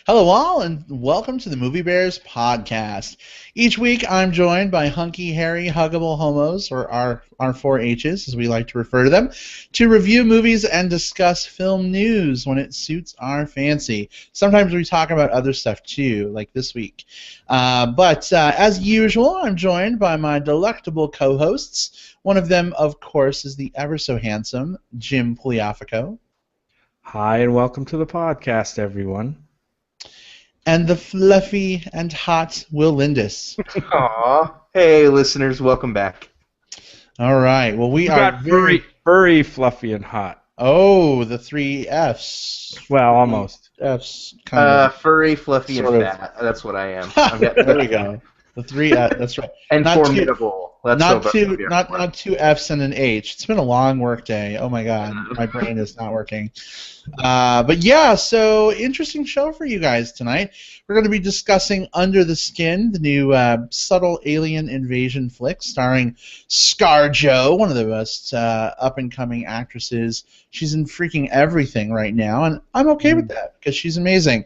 Hello, all, and welcome to the Movie Bears podcast. Each week, I'm joined by hunky, hairy, huggable homos, or our four H's, as we like to refer to them, to review movies and discuss film news when it suits our fancy. Sometimes we talk about other stuff too, like this week. But as usual, I'm joined by my delectable co-hosts. One of them, of course, is the ever so handsome Jim Pliafico. Hi, and welcome to the podcast, everyone. And the fluffy and hot Will Lindis. Aw. Hey, listeners, welcome back. All right. Well, we are got furry, fluffy, and hot. Oh, the three Fs. Well, almost. Fs. Kind of. Furry, fluffy, and Sort of. fat. That's what I am. There we go. The three F. That's right. And Not formidable. Not two Fs and an H. It's been a long work day. Oh my God, my brain is not working. But yeah, so interesting show for you guys tonight. We're going to be discussing Under the Skin, the new subtle alien invasion flick starring ScarJo, one of the most up-and-coming actresses. She's in freaking everything right now, and I'm okay with that because she's amazing.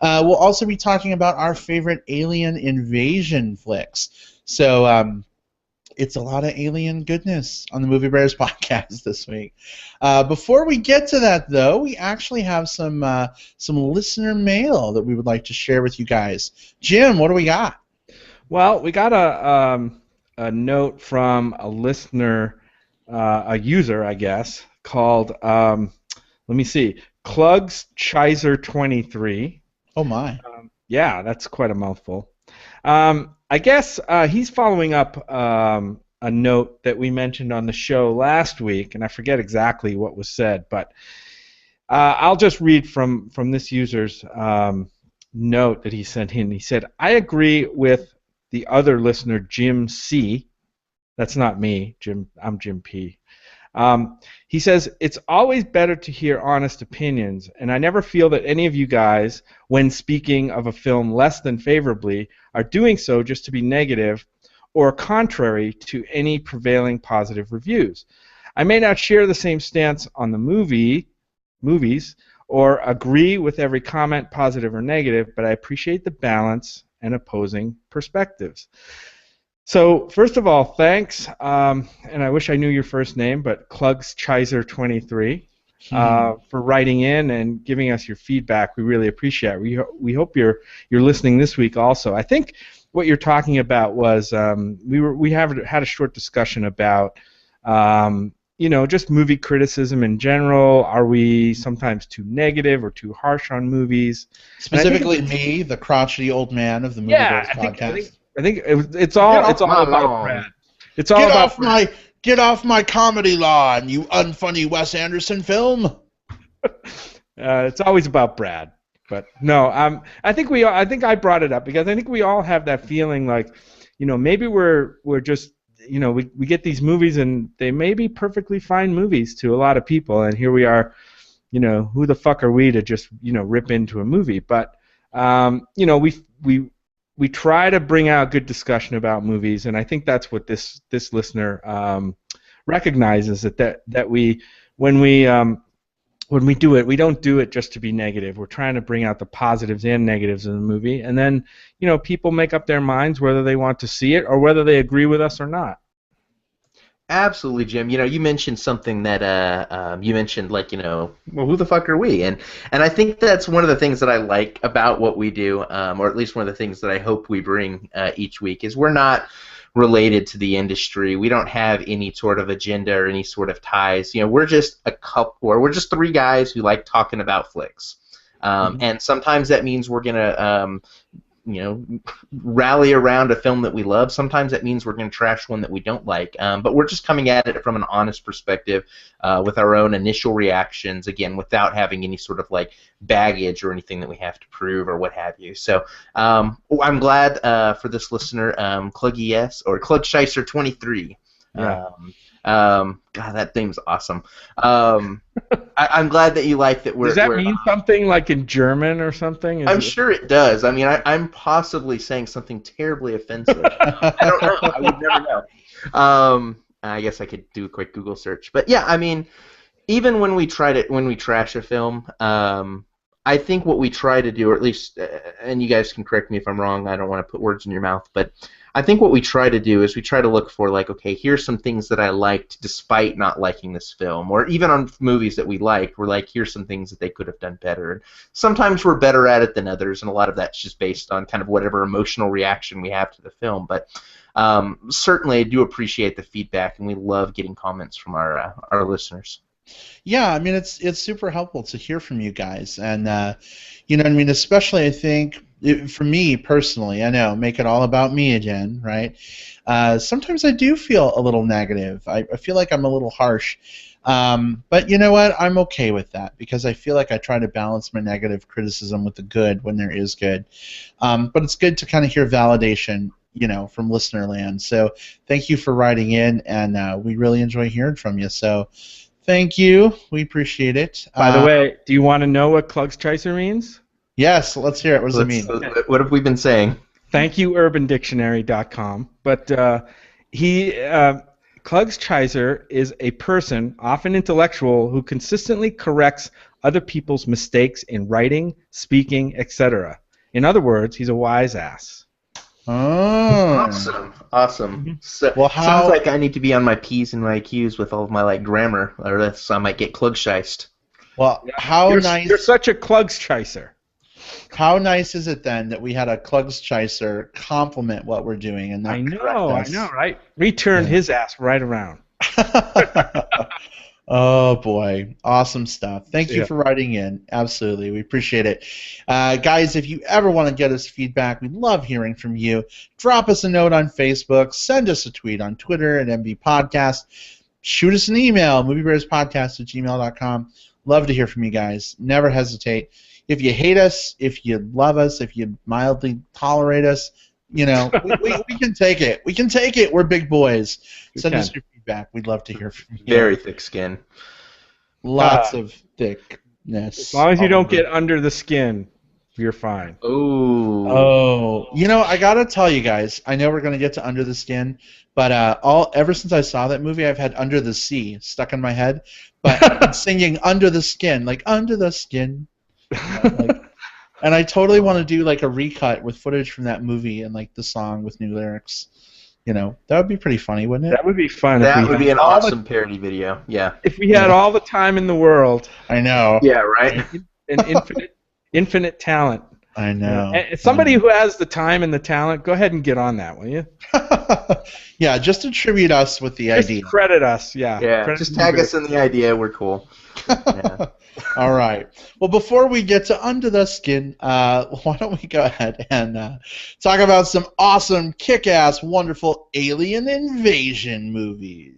We'll also be talking about our favorite alien invasion flicks. So it's a lot of alien goodness on the Movie Bears podcast this week. Before we get to that, though, we actually have some listener mail that we would like to share with you guys. Jim, what do we got? Well, we got a note from a listener, a user, I guess, called, let me see, Clugs23. Oh, my. Yeah, that's quite a mouthful. I guess he's following up a note that we mentioned on the show last week, and I forget exactly what was said, but I'll just read from this user's note that he sent in. He said, I agree with the other listener, Jim C. That's not me, Jim. I'm Jim P. He says, it's always better to hear honest opinions, and I never feel that any of you guys, when speaking of a film less than favorably, are doing so just to be negative or contrary to any prevailing positive reviews. I may not share the same stance on the movies or agree with every comment, positive or negative, but I appreciate the balance and opposing perspectives. So, first of all, thanks, and I wish I knew your first name, but Clugschizer23, for writing in and giving us your feedback. We really appreciate it. We hope you're listening this week also. I think what you're talking about was we had a short discussion about just movie criticism in general. Are we sometimes too negative or too harsh on movies? Specifically me, the crotchety old man of the Movie Bears podcast. I think it's all about Brad. It's all about Brad. Get off my comedy lawn, you unfunny Wes Anderson film. It's always about Brad, but no. I think I brought it up because I think we all have that feeling like, maybe we're just, we get these movies and they may be perfectly fine movies to a lot of people, and here we are, who the fuck are we to just rip into a movie? But we try to bring out good discussion about movies, and I think that's what this listener recognizes that we when we do it, we don't do it just to be negative. We're trying to bring out the positives and negatives in the movie, and then people make up their minds whether they want to see it or whether they agree with us or not. Absolutely, Jim. You mentioned something that you mentioned, like, well, who the fuck are we? And I think that's one of the things that I like about what we do, or at least one of the things that I hope we bring each week, is we're not related to the industry. We don't have any sort of agenda or any sort of ties. We're just a couple, or we're just three guys who like talking about flicks. And sometimes that means we're gonna rally around a film that we love. Sometimes that means we're going to trash one that we don't like. But we're just coming at it from an honest perspective with our own initial reactions, again, without having any sort of like baggage or anything that we have to prove or what have you. So I'm glad for this listener, Clugschizer23. Yeah. God, that name's awesome. I'm glad that you like that. Does that mean something like in German or something? I'm sure it does. I mean, I'm possibly saying something terribly offensive. I don't know. I would never know. I guess I could do a quick Google search. But yeah, I mean, even when we trash a film, I think what we try to do, or at least, and you guys can correct me if I'm wrong, I don't want to put words in your mouth, but I think what we try to do is we try to look for, like, okay, here's some things that I liked despite not liking this film, or even on movies that we liked, we're like, here's some things that they could have done better. And sometimes we're better at it than others, and a lot of that's just based on kind of whatever emotional reaction we have to the film, but certainly I do appreciate the feedback, and we love getting comments from our listeners. Yeah, I mean it's super helpful to hear from you guys, and you know, I mean, especially I think for me personally, I know, make it all about me again, right? Sometimes I do feel a little negative. I feel like I'm a little harsh, but you know what? I'm okay with that because I feel like I try to balance my negative criticism with the good when there is good. But it's good to kind of hear validation, you know, from listener land. So thank you for writing in, and we really enjoy hearing from you. So. Thank you. We appreciate it. By the way, do you want to know what Klugschaser means? Yes, let's hear it. What does it mean? What have we been saying? Thank you, UrbanDictionary.com. But Klugschaser is a person, often intellectual, who consistently corrects other people's mistakes in writing, speaking, etc. In other words, he's a wise ass. Oh. Awesome. So, well, sounds like I need to be on my P's and my Q's with all of my grammar, or else I might get klugscheist. Well, how nice. You're such a Klugschaser. How nice is it then that we had a Klugschaser compliment what we're doing and not I know, right? We turned his ass right around. Oh boy, awesome stuff. Thank you for writing in. Absolutely, we appreciate it. Guys, if you ever want to get us feedback, we love hearing from you. Drop us a note on Facebook, send us a tweet on Twitter at MB Podcast, shoot us an email, moviebearspodcast@gmail.com. Love to hear from you guys. Never hesitate. If you hate us, if you love us, if you mildly tolerate us, you know, we can take it. We can take it. We're big boys. Send us your feedback. We'd love to hear from you. Very thick skin. Lots of thickness. As long as you don't get under the skin, you're fine. Oh. You know, I gotta tell you guys. I know we're gonna get to Under the Skin, but ever since I saw that movie, I've had Under the Sea stuck in my head. But I've been singing Under the Skin, like Under the Skin. And I totally want to do like a recut with footage from that movie and like the song with new lyrics. You know, that would be pretty funny, wouldn't it? That would be fun. That would be an awesome parody video. Yeah. If we had all the time in the world. I know. Yeah, right. And infinite talent. I know. And somebody who has the time and the talent, go ahead and get on that, will you? Yeah, just attribute us with the idea. Just credit us, yeah. Yeah, just tag us in the idea. We're cool. Yeah. All right. Well, before we get to Under the Skin, why don't we go ahead and talk about some awesome, kick-ass, wonderful alien invasion movies.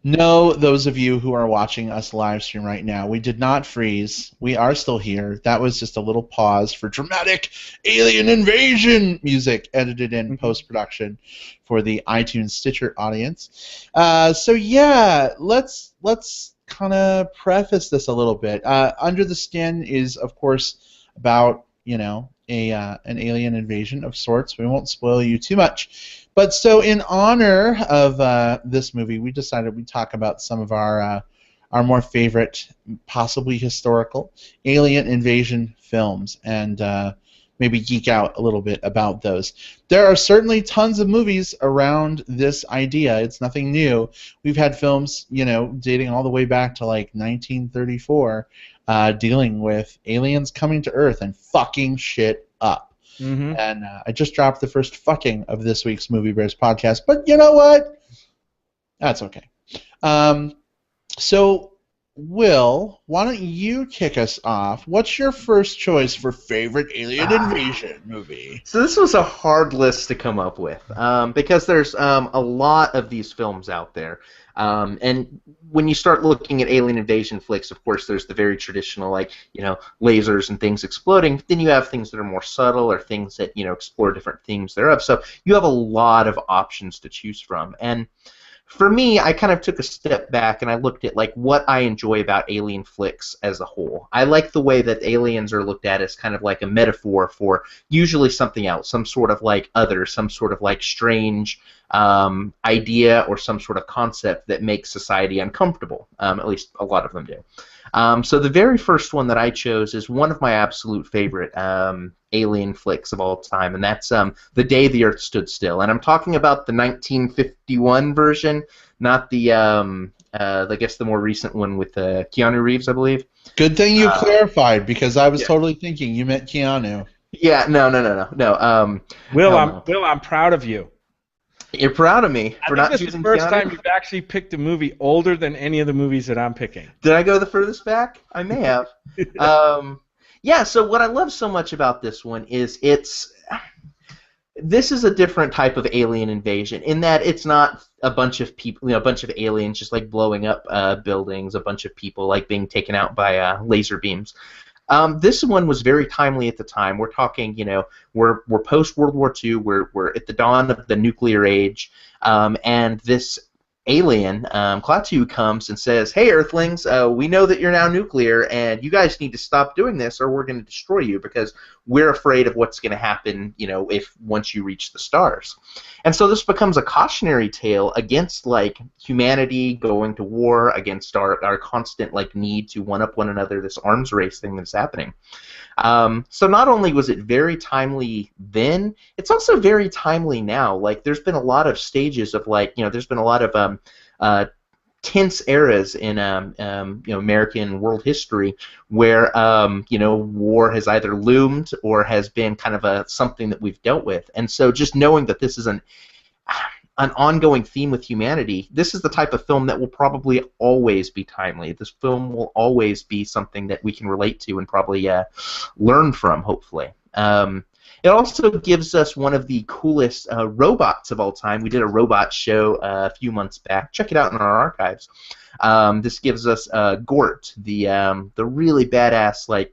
No, those of you who are watching us live stream right now, we did not freeze. We are still here. That was just a little pause for dramatic alien invasion music edited in post-production for the iTunes Stitcher audience. So yeah, let's kind of preface this a little bit. Under the Skin is, of course, about, you know, an alien invasion of sorts. We won't spoil you too much. But so in honor of this movie, we decided we'd talk about some of our more favorite, possibly historical, alien invasion films and maybe geek out a little bit about those. There are certainly tons of movies around this idea. It's nothing new. We've had films, you know, dating all the way back to like 1934 dealing with aliens coming to Earth and fucking shit up. Mm-hmm. And I just dropped the first fucking of this week's Movie Bears podcast, but you know what? That's okay. So, Will, why don't you kick us off? What's your first choice for favorite alien invasion movie? So this was a hard list to come up with because there's a lot of these films out there. And when you start looking at alien invasion flicks, of course, there's the very traditional, like, you know, lasers and things exploding. Then you have things that are more subtle or things that, you know, explore different themes thereof. So you have a lot of options to choose from. And for me, I kind of took a step back and I looked at like what I enjoy about alien flicks as a whole. I like the way that aliens are looked at as kind of like a metaphor for usually something else, some sort of like other, some sort of like strange idea or some sort of concept that makes society uncomfortable. At least a lot of them do. So the very first one that I chose is one of my absolute favorite alien flicks of all time, and that's The Day the Earth Stood Still. And I'm talking about the 1951 version, not the I guess the more recent one with Keanu Reeves, I believe. Good thing you clarified, because I was totally thinking you meant Keanu. Yeah, no. Will, I'm proud of you. You're proud of me for not choosing Keanu? This is the first time you've actually picked a movie older than any of the movies that I'm picking. Did I go the furthest back? I may have. Yeah, so what I love so much about this one is this is a different type of alien invasion in that it's not a bunch of people, a bunch of aliens just like blowing up buildings, a bunch of people like being taken out by laser beams. This one was very timely at the time. We're talking, we're post World War II. We're at the dawn of the nuclear age, and this alien, Klaatu, comes and says, "Hey, Earthlings, we know that you're now nuclear, and you guys need to stop doing this, or we're going to destroy you because we're afraid of what's going to happen, if once you reach the stars." And so this becomes a cautionary tale against like humanity going to war, against our constant like need to one up one another, this arms race thing that's happening. So not only was it very timely then, it's also very timely now. Like there's been a lot of stages of like, there's been a lot of tense eras in American world history where war has either loomed or has been kind of something that we've dealt with. And so just knowing that this is an ongoing theme with humanity, this is the type of film that will probably always be timely. This film will always be something that we can relate to and probably learn from, hopefully. It also gives us one of the coolest robots of all time. We did a robot show a few months back. Check it out in our archives. This gives us Gort, the really badass like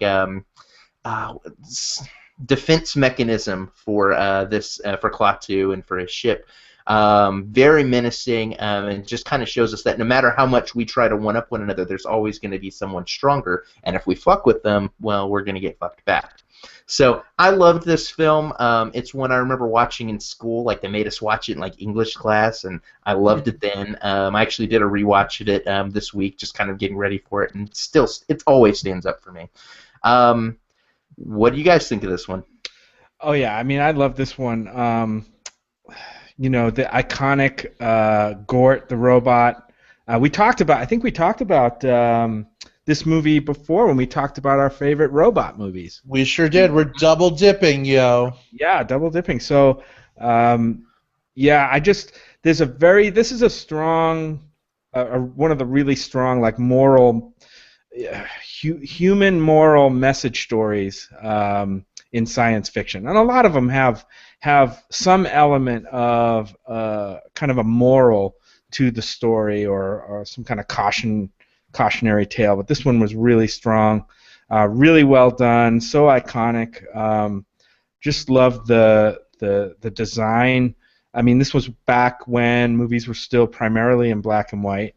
defense mechanism for for Klaatu and for his ship. Very menacing, and just kind of shows us that no matter how much we try to one-up one another, there's always going to be someone stronger, and if we fuck with them, well, we're going to get fucked back. So I loved this film. It's one I remember watching in school. Like they made us watch it in like English class, and I loved it then. I actually did a rewatch of it this week, just kind of getting ready for it, and it always stands up for me. What do you guys think of this one? Oh yeah, I mean I love this one. The iconic Gort the robot. I think we talked about this movie before when we talked about our favorite robot movies. We sure did. We're double dipping, yo. Yeah, double dipping. So, this is a strong, one of the really strong like moral, human moral message stories in science fiction, and a lot of them have some element of kind of a moral to the story or some kind of cautionary tale. But this one was really strong, really well done, so iconic. Just loved the design. I mean, this was back when movies were still primarily in black and white.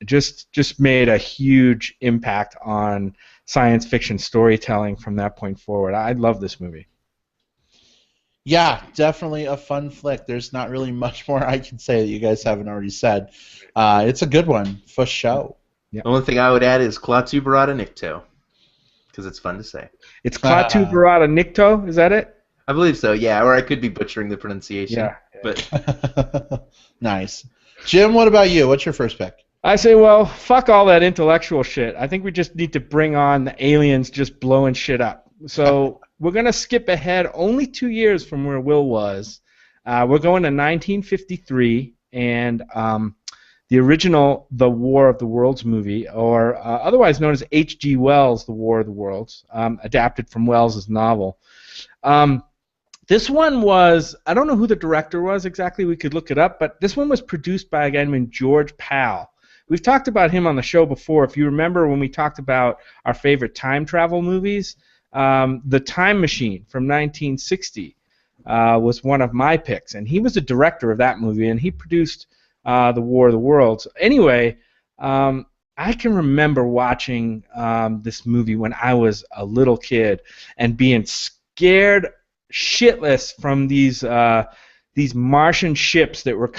Just made a huge impact on science fiction storytelling from that point forward. I love this movie. Yeah, definitely a fun flick. There's not really much more I can say that you guys haven't already said. It's a good one, for sure. Yeah. The only thing I would add is Klaatu Barada Nikto, because it's fun to say. It's Klaatu Barada Nikto, is that it? I believe so, yeah, or I could be butchering the pronunciation. Yeah. But nice. Jim, what about you? What's your first pick? I say, well, fuck all that intellectual shit. I think we just need to bring on the aliens just blowing shit up. So we're going to skip ahead only 2 years from where Will was. We're going to 1953, and the original The War of the Worlds movie, or otherwise known as H.G. Wells' The War of the Worlds, adapted from Wells' novel. This one was, I don't know who the director was exactly, we could look it up, but this one was produced by a guy named George Pal. We've talked about him on the show before. If you remember when we talked about our favorite time travel movies, The Time Machine from 1960 was one of my picks, and he was the director of that movie, and he produced the War of the Worlds. Anyway, I can remember watching this movie when I was a little kid and being scared shitless from these Martian ships that were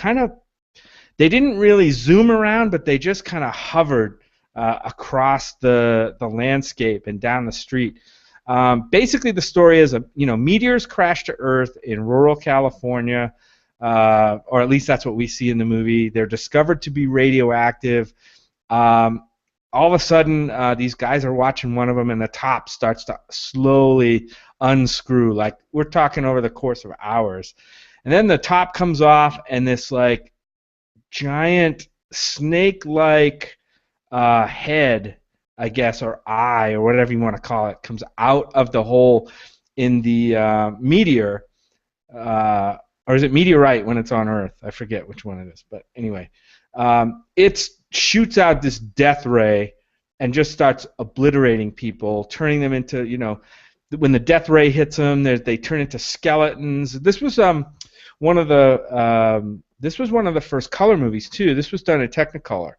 they didn't really zoom around, but they just kind of hovered across the landscape and down the street. Basically, the story is meteors crash to Earth in rural California, or at least that's what we see in the movie. They're discovered to be radioactive. All of a sudden, these guys are watching one of them, and the top starts to slowly unscrew. Like, we're talking over the course of hours. And then the top comes off, and this, like, giant snake-like head, I guess, or eye, or whatever you want to call it, comes out of the hole in the meteor. Or is it meteorite when it's on Earth? I forget which one it is. But anyway, it shoots out this death ray and just starts obliterating people, turning them into, when the death ray hits them, they turn into skeletons. This was one of the first color movies too. This was done in Technicolor,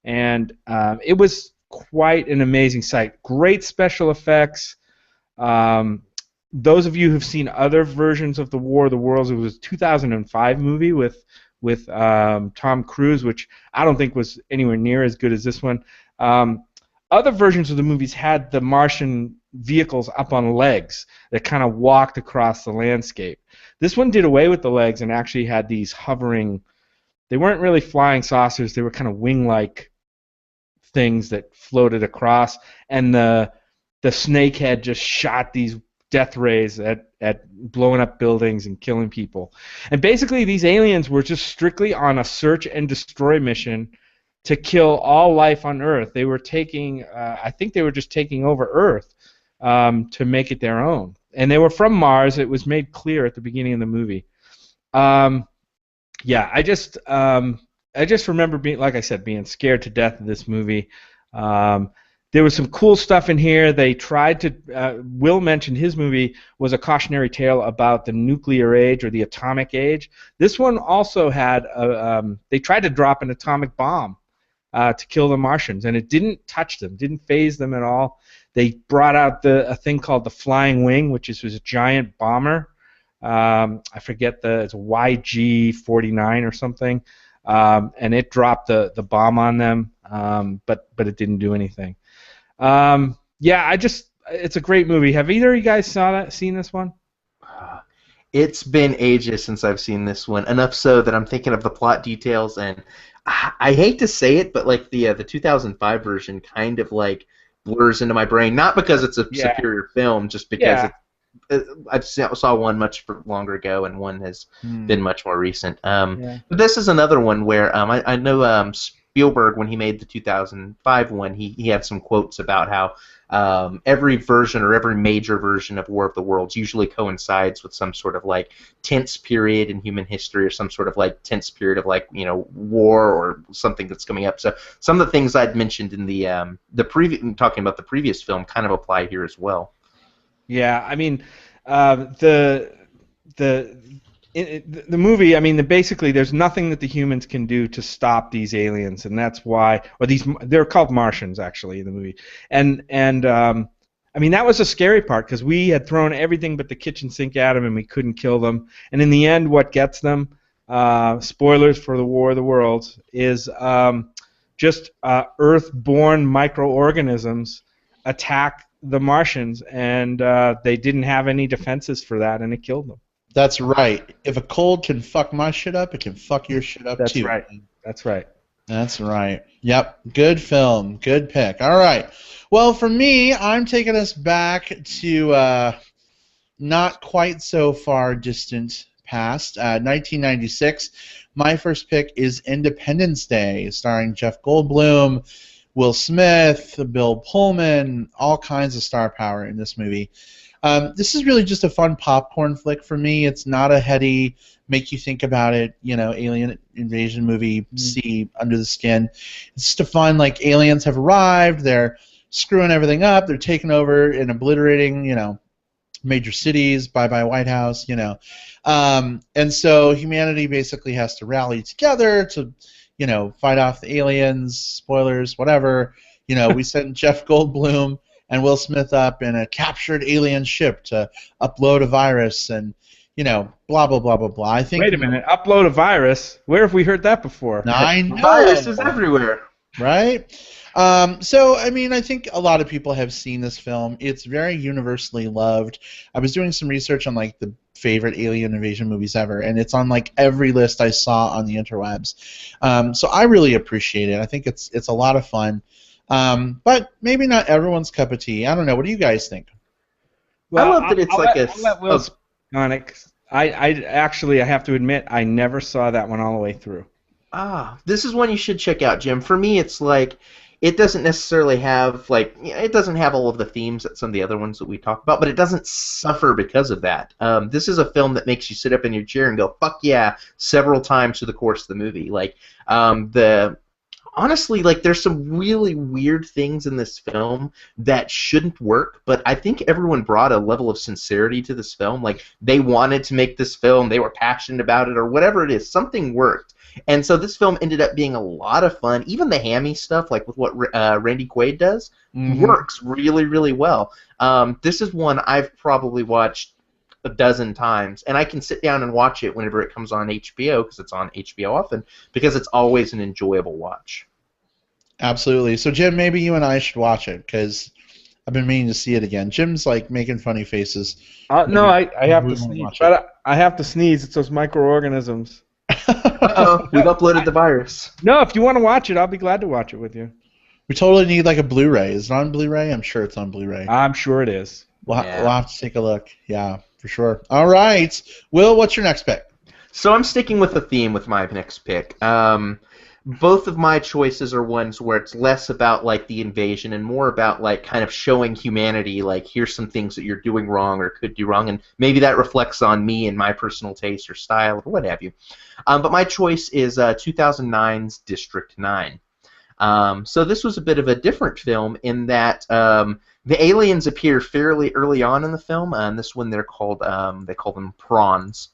and it was quite an amazing sight. Great special effects. Those of you who've seen other versions of the War of the Worlds, it was a 2005 movie with Tom Cruise, which I don't think was anywhere near as good as this one. Other versions of the movies had the Martian vehicles up on legs that kind of walked across the landscape. This one did away with the legs and actually had these hovering. They weren't really flying saucers. They were kind of wing-like things that floated across, and the snake head just shot these death rays at blowing up buildings and killing people. And basically these aliens were just strictly on a search and destroy mission to kill all life on Earth. They were I think they were just taking over Earth to make it their own. And they were from Mars. It was made clear at the beginning of the movie. Yeah, I just remember being scared to death of this movie. There was some cool stuff in here. They tried to. Will mentioned his movie was a cautionary tale about the nuclear age or the atomic age. This one also had. They tried to drop an atomic bomb to kill the Martians, and it didn't touch them, didn't phase them at all. They brought out a thing called the Flying Wing, which was a giant bomber. I forget it's YG-49 or something, and it dropped the bomb on them, but it didn't do anything. Yeah, it's a great movie. Have either of you guys seen this one? It's been ages since I've seen this one, enough so that I'm thinking of the plot details, and I hate to say it, but like the 2005 version kind of like blurs into my brain, not because it's a superior film, just because I saw one much longer ago, and one has been much more recent. But this is another one where I know Spielberg, when he made the 2005 one, he had some quotes about how every version or every major version of War of the Worlds usually coincides with some sort of like tense period in human history, or some sort of like tense period of like war or something that's coming up. So some of the things I'd mentioned in talking about the previous film kind of apply here as well. Yeah, I mean, the movie, I mean, basically, there's nothing that the humans can do to stop these aliens, and that's why, they're called Martians actually in the movie, and I mean, that was a scary part because we had thrown everything but the kitchen sink at them, and we couldn't kill them, and in the end, what gets them? Spoilers for the War of the Worlds is just Earth-born microorganisms attack the Martians, and they didn't have any defenses for that, and it killed them. That's right. If a cold can fuck my shit up, it can fuck your shit up too. That's right. That's right. That's right. Yep. Good film. Good pick. All right. Well, for me, I'm taking us back to not quite so far distant past, 1996. My first pick is Independence Day, starring Jeff Goldblum, Will Smith, Bill Pullman, all kinds of star power in this movie. This is really just a fun popcorn flick for me. It's not a heady, make you think about it, alien invasion movie, see under the skin. It's just a fun, like, aliens have arrived, they're screwing everything up, they're taking over and obliterating, major cities, bye-bye White House, you know. And so humanity basically has to rally together to, you know, fight off the aliens, spoilers, whatever. You know, we sent Jeff Goldblum and Will Smith up in a captured alien ship to upload a virus and, you know, blah, blah, blah, blah, blah. I think. Wait a minute, upload a virus? Where have we heard that before? I know. Viruses everywhere. Right? So, I mean, I think a lot of people have seen this film. It's very universally loved. I was doing some research on, like, the favorite alien invasion movies ever, and it's on, like, every list I saw on the interwebs. So I really appreciate it. I think it's a lot of fun. But maybe not everyone's cup of tea. I don't know. What do you guys think? Well, I love that it's I'll let Will speak on it. I actually, I have to admit, I never saw that one all the way through. This is one you should check out, Jim. For me, it's like, it doesn't necessarily have, like, it doesn't have all of the themes that some of the other ones that we talk about, but it doesn't suffer because of that. This is a film that makes you sit up in your chair and go, fuck yeah, several times through the course of the movie. Like, honestly, like, there's some really weird things in this film that shouldn't work, but I think everyone brought a level of sincerity to this film. Like, they wanted to make this film, they were passionate about it, or whatever it is. Something worked. And so this film ended up being a lot of fun. Even the hammy stuff, like with what Randy Quaid does, works really, really well. This is one I've probably watched a dozen times, and I can sit down and watch it whenever it comes on HBO, because it's on HBO often, because it's always an enjoyable watch. Absolutely. So, Jim, maybe you and I should watch it, because I've been meaning to see it again. Jim's, like, making funny faces. No, I have to sneeze. But I have to sneeze. It's those microorganisms. Uh-oh, we've uploaded the virus. No, if you want to watch it, I'll be glad to watch it with you. We totally need, like, a Blu-ray. Is it on Blu-ray? I'm sure it's on Blu-ray. I'm sure it is. We'll have to take a look. Yeah, for sure. All right. Will, what's your next pick? So I'm sticking with the theme with my next pick. Both of my choices are ones where it's less about, like, the invasion and more about, like, kind of showing humanity, like, here's some things that you're doing wrong or could do wrong, and maybe that reflects on me and my personal taste or style or what have you. But my choice is 2009's District 9. So this was a bit of a different film in that the aliens appear fairly early on in the film, and this one they call them prawns.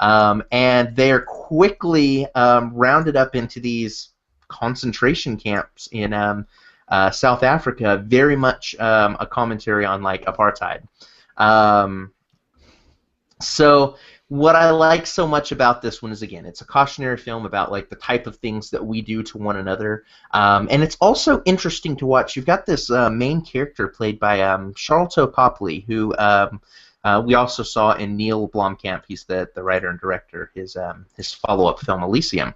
And they are quickly rounded up into these concentration camps in South Africa, very much a commentary on, like, apartheid. So what I like so much about this one is, again, it's a cautionary film about, like, the type of things that we do to one another. And it's also interesting to watch. You've got this main character played by Sharlto Copley, who we also saw in Neil Blomkamp. He's the writer and director. His follow-up film Elysium.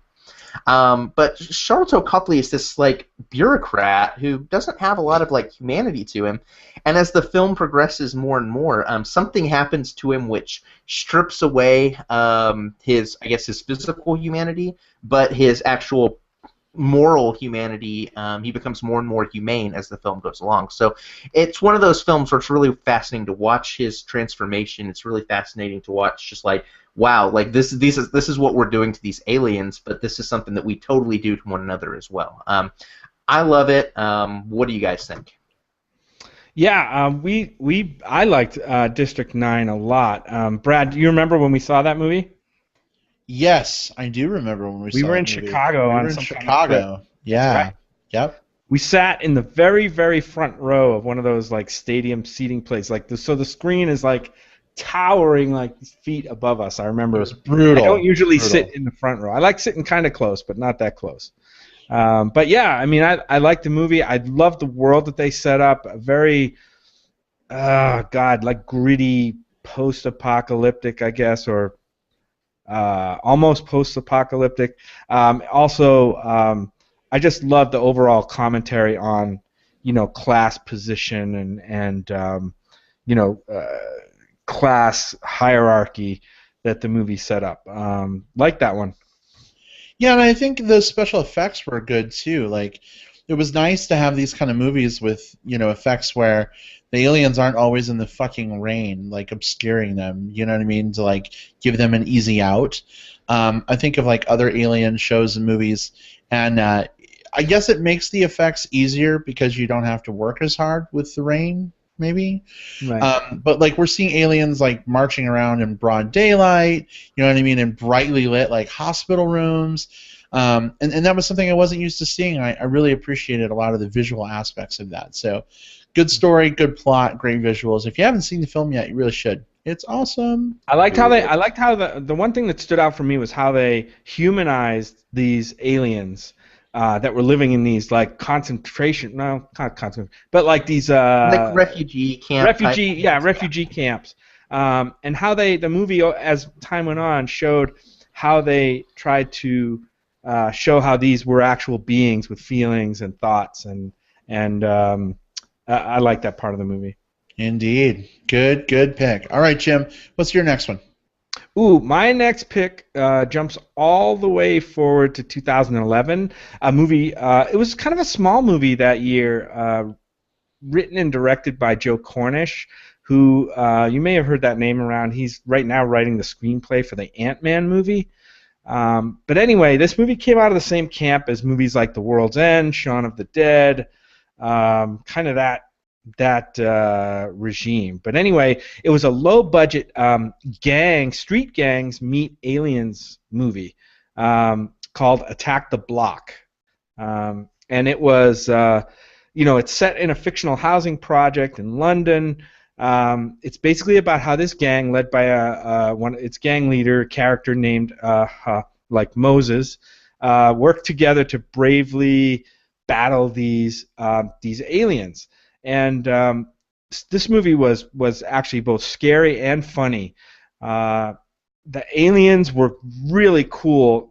But Sharlto Copley is this, like, bureaucrat who doesn't have a lot of, like, humanity to him. And as the film progresses more and more, something happens to him which strips away his physical humanity, but his actual moral humanity. He becomes more and more humane as the film goes along. So it's one of those films where it's really fascinating to watch his transformation. It's really fascinating to watch, just like, wow, like this is what we're doing to these aliens, but this is something that we totally do to one another as well. I love it. What do you guys think? Yeah, I liked District 9 a lot. Brad, do you remember when we saw that movie? Yes, I do remember when we saw were in that movie. Chicago. We were in Chicago. Yeah. Right. Yep. We sat in the very, very front row of one of those, like, stadium seating places. Like, so the screen is, like, towering, like, feet above us. I remember. It was brutal. I don't usually sit in the front row. I like sitting kind of close, but not that close. But yeah, I mean, I like the movie. I love the world that they set up. A very, like, gritty, post-apocalyptic, I guess, or almost post-apocalyptic. Also, I just love the overall commentary on, class position and class hierarchy that the movie set up. Like that one. Yeah, and I think the special effects were good too. Like, it was nice to have these kind of movies with, effects where the aliens aren't always in the fucking rain, like, obscuring them. You know what I mean? To, like, give them an easy out. I think of, like, other alien shows and movies, and I guess it makes the effects easier because you don't have to work as hard with the rain. maybe. Right. But like we're seeing aliens like marching around in broad daylight, you know what I mean, in brightly lit like hospital rooms. And that was something I wasn't used to seeing. I really appreciated a lot of the visual aspects of that. So good story, good plot, great visuals. If you haven't seen the film yet, you really should. It's awesome. I liked how the one thing that stood out for me was how they humanized these aliens that were living in these like concentration, no, not concentration, but like these like refugee refugee camps, and how the movie as time went on showed how they tried to show how these were actual beings with feelings and thoughts, and I like that part of the movie. Indeed. Good pick. All right, Jim, what's your next one? Ooh, my next pick jumps all the way forward to 2011. A movie. It was kind of a small movie that year, written and directed by Joe Cornish, who you may have heard that name around. He's right now writing the screenplay for the Ant-Man movie. But anyway, this movie came out of the same camp as movies like The World's End, Shaun of the Dead, kind of that regime. But anyway, it was a low-budget street gangs meet aliens movie called Attack the Block. And it was, it's set in a fictional housing project in London. It's basically about how this gang, led by its gang leader, character named like Moses, worked together to bravely battle these aliens. And this movie was actually both scary and funny. The aliens were really cool.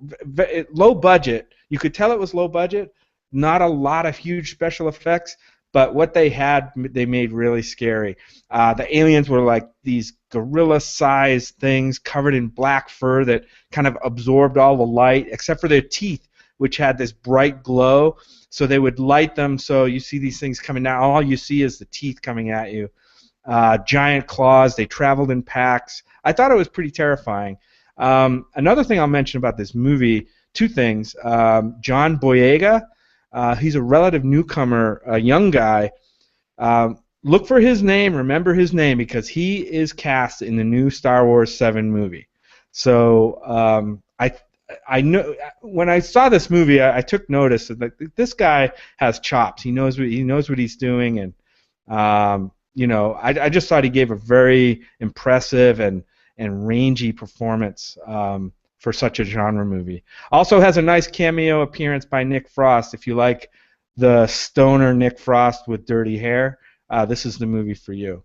Low budget. You could tell it was low budget. Not a lot of huge special effects, but what they had, they made really scary. The aliens were like these gorilla-sized things covered in black fur that kind of absorbed all the light, except for their teeth, which had this bright glow. So they would light them, so you see these things coming down. All you see is the teeth coming at you. Giant claws. They traveled in packs. I thought it was pretty terrifying. Another thing I'll mention about this movie, two things. John Boyega, he's a relative newcomer, a young guy. Look for his name, remember his name, because he is cast in the new Star Wars 7 movie. So I know when I saw this movie, I took notice that this guy has chops. He knows what he's doing, and I just thought he gave a very impressive and rangy performance for such a genre movie. Also has a nice cameo appearance by Nick Frost. If you like the stoner Nick Frost with dirty hair, this is the movie for you.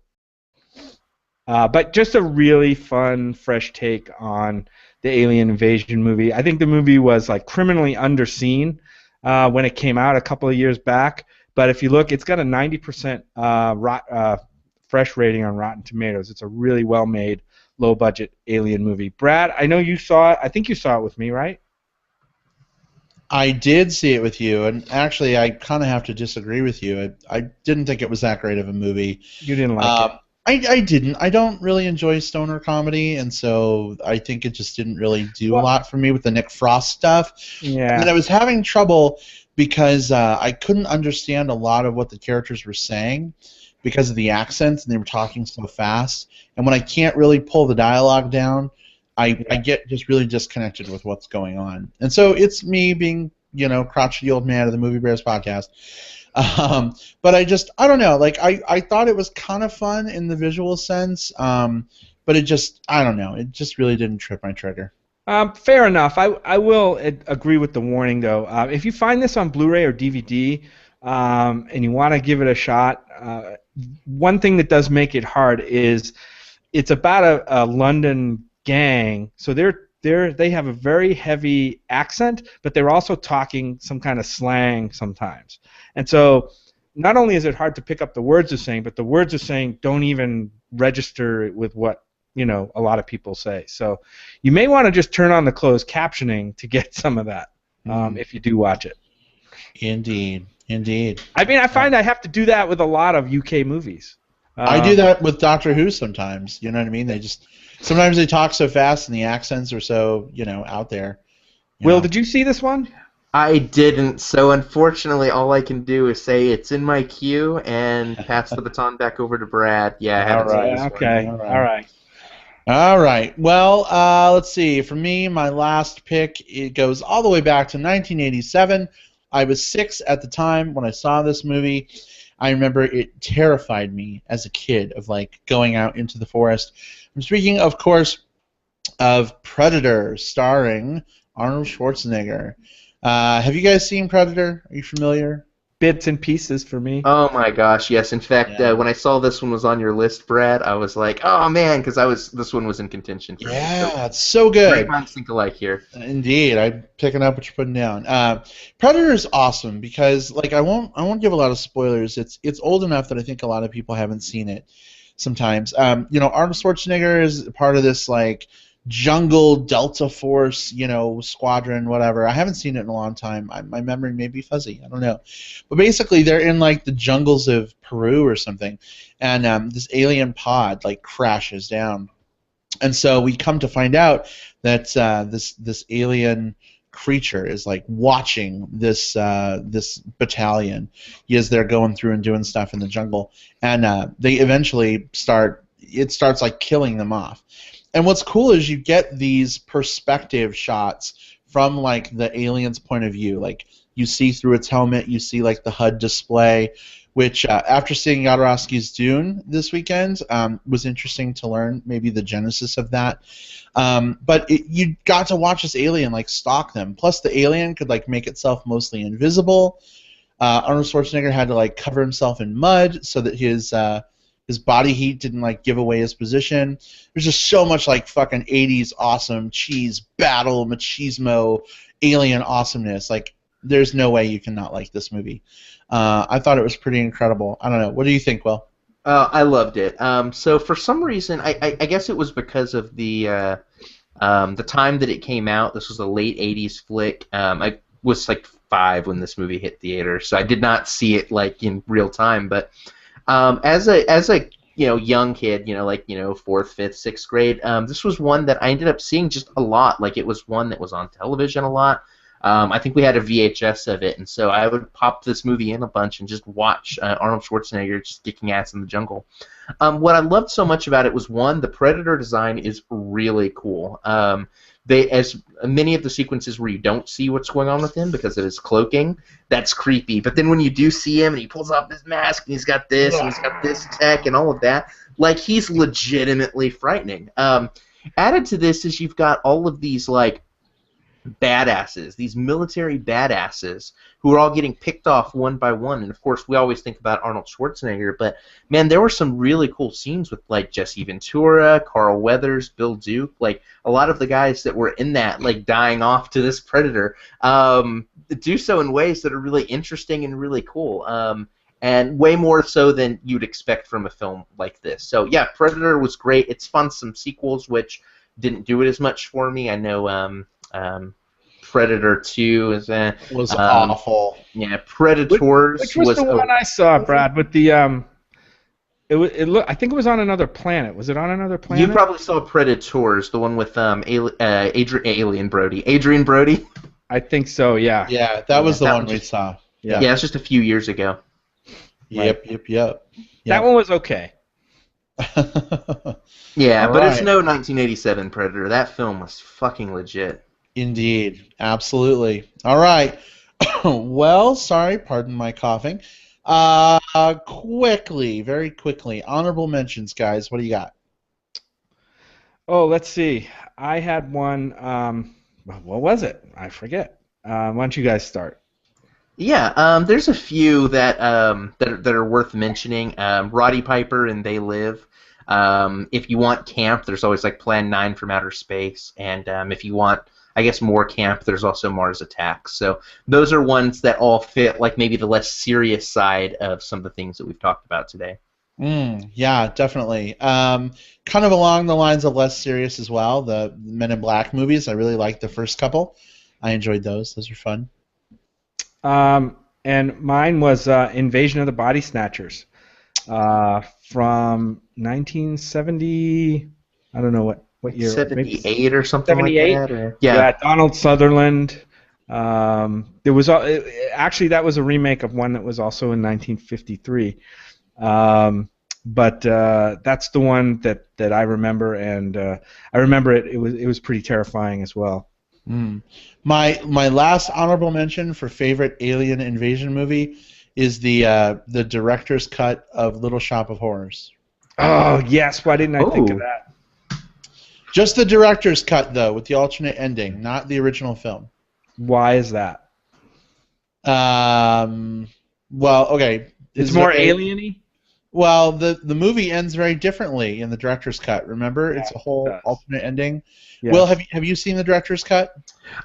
But just a really fun, fresh take on the alien invasion movie. I think the movie was like criminally underseen when it came out a couple of years back. But if you look, it's got a 90% fresh rating on Rotten Tomatoes. It's a really well-made, low-budget alien movie. Brad, I know you saw it. I think you saw it with me, right? I did see it with you, and actually I kind of have to disagree with you. I didn't think it was that great of a movie. You didn't like it? I didn't. I don't really enjoy stoner comedy, and so I think it just didn't really do a lot for me with the Nick Frost stuff. Yeah. And I was having trouble because I couldn't understand a lot of what the characters were saying because of the accents, and they were talking so fast. And when I can't really pull the dialogue down, I get just really disconnected with what's going on. And so it's me being, crotchety old man of the Movie Bears podcast. But I don't know. Like I thought it was kind of fun in the visual sense, but I don't know. It just really didn't trip my trigger. Fair enough. I will agree with the warning though. If you find this on Blu-ray or DVD, and you want to give it a shot, one thing that does make it hard is it's about a London gang. So they have a very heavy accent, but they're also talking some kind of slang sometimes. And so not only is it hard to pick up the words they're saying, but the words they're saying don't even register with what a lot of people say. So you may want to just turn on the closed captioning to get some of that if you do watch it. Indeed. I mean, I find I have to do that with a lot of UK movies. I do that with Doctor Who sometimes. You know what I mean? Sometimes they talk so fast and the accents are so, out there. Will, did you see this one? I didn't, so unfortunately, all I can do is say it's in my queue and pass the baton back over to Brad. Yeah, I haven't seen this one. Okay. All right. All right. Well, let's see. For me, my last pick, it goes all the way back to 1987. I was 6 at the time when I saw this movie. I remember it terrified me as a kid of like going out into the forest. I'm speaking, of course, of Predator, starring Arnold Schwarzenegger. Have you guys seen Predator? Are you familiar? Bits and pieces for me. Oh my gosh, yes. In fact, when I saw this one was on your list, Brad, I was like, oh man, because this one was in contention for me. Yeah, it's so good. Great minds think alike here. Indeed, I'm picking up what you're putting down. Predator is awesome because, like, I won't give a lot of spoilers. It's old enough that I think a lot of people haven't seen it. Sometimes, Arnold Schwarzenegger is part of this like jungle Delta Force, squadron, whatever. I haven't seen it in a long time. My memory may be fuzzy. I don't know. But basically, they're in like the jungles of Peru or something, and this alien pod like crashes down, and so we come to find out that this alien creature is like watching this battalion as they're going through and doing stuff in the jungle, and they eventually starts like killing them off. And what's cool is you get these perspective shots from like the alien's point of view. Like you see through its helmet, you see like the HUD display, which after seeing Jodorowsky's Dune this weekend was interesting to learn maybe the genesis of that. But you got to watch this alien like stalk them. Plus the alien could like make itself mostly invisible. Arnold Schwarzenegger had to like cover himself in mud so that his body heat didn't like give away his position. There's just so much like fucking 80s awesome cheese battle machismo alien awesomeness. Like there's no way you can not like this movie. I thought it was pretty incredible. I don't know. What do you think, Will? I loved it. So for some reason, I guess it was because of the time that it came out. This was a late 80s flick. I was like 5 when this movie hit theaters, so I did not see it like in real time, but as a young kid, like 4th, 5th, 6th grade, this was one that I ended up seeing just a lot. Like it was one that was on television a lot. I think we had a VHS of it, and so I would pop this movie in a bunch and just watch Arnold Schwarzenegger just kicking ass in the jungle. What I loved so much about it was, one, the Predator design is really cool. As many of the sequences where you don't see what's going on with him because of his cloaking, that's creepy. But then when you do see him and he pulls off his mask and he's got this and he's got this tech and all of that, like he's legitimately frightening. Added to this is you've got all of these like badasses, these military badasses who are all getting picked off one by one. And of course, we always think about Arnold Schwarzenegger, but man, there were some really cool scenes with like Jesse Ventura, Carl Weathers, Bill Duke, like a lot of the guys that were in that, like dying off to this Predator, do so in ways that are really interesting and really cool. And way more so than you'd expect from a film like this. So yeah, Predator was great. It spawned some sequels which didn't do it as much for me. I know Predator 2 was awful. Yeah, Predators which was the one I saw, Brad, with the I think it was on another planet. Was it on another planet? You probably saw Predators, the one with Adrian Brody. I think so. Yeah. Yeah, that was the one we saw. Yeah, it's just a few years ago. Yep. That one was okay. Yeah, but it's no 1987 Predator. That film was fucking legit. Indeed, absolutely. All right. Well, sorry, pardon my coughing. Very quickly, honorable mentions, guys. What do you got? Oh, let's see. I had one. What was it? I forget. Why don't you guys start? Yeah, there's a few that are worth mentioning. Roddy Piper and They Live. If you want camp, there's always like Plan 9 from Outer Space, and if you want, I guess, more camp, there's also Mars Attacks. So those are ones that all fit like maybe the less serious side of some of the things that we've talked about today. Yeah, definitely. Kind of along the lines of less serious as well, the Men in Black movies. I really liked the first couple. I enjoyed those. Those were fun. And mine was Invasion of the Body Snatchers from 1970. I don't know what year. 78 or something 78? like that? Or? Yeah, Donald Sutherland. There was actually that was a remake of one that was also in 1953. But that's the one that I remember, and I remember it. It was pretty terrifying as well. Mm. My last honorable mention for favorite alien invasion movie is the director's cut of Little Shop of Horrors. Oh yes, why didn't I think of that? Just the director's cut though, with the alternate ending, not the original film. Why is that? Well, okay. It's more alien-y? Well, the movie ends very differently in the director's cut. Remember, it's a whole alternate ending. Yes. Will, have you seen the director's cut?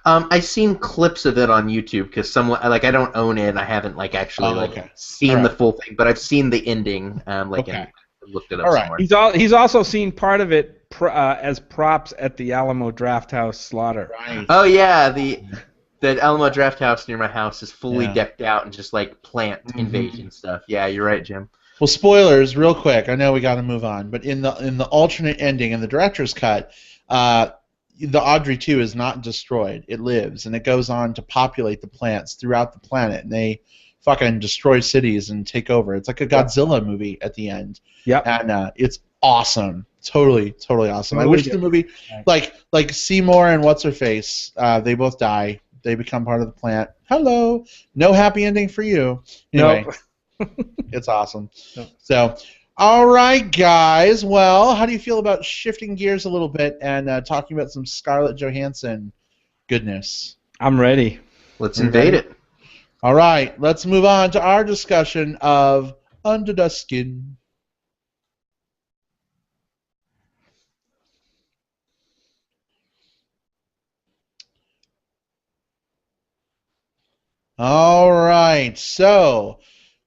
I've seen clips of it on YouTube because someone I don't own it. And I haven't actually seen the full thing, but I've seen the ending. And looked it up somewhere. He's also seen part of it as props at the Alamo Drafthouse slaughter. Right. Oh yeah, the Alamo Drafthouse near my house is fully decked out and just plant invasion stuff. Yeah, you're right, Jim. Well, spoilers, real quick. I know we got to move on, but in the alternate ending in the director's cut, the Audrey 2 is not destroyed. It lives, and it goes on to populate the plants throughout the planet, and they fucking destroy cities and take over. It's like a Godzilla movie at the end. Yeah. And it's awesome. Totally awesome. I wish the movie, like Seymour and what's her face, they both die. They become part of the plant. Hello. No happy ending for you. Anyway. Nope. It's awesome. So, all right, guys. Well, how do you feel about shifting gears a little bit and talking about some Scarlett Johansson goodness? I'm ready. Let's invade it. All right. Let's move on to our discussion of Under the Skin. All right. So,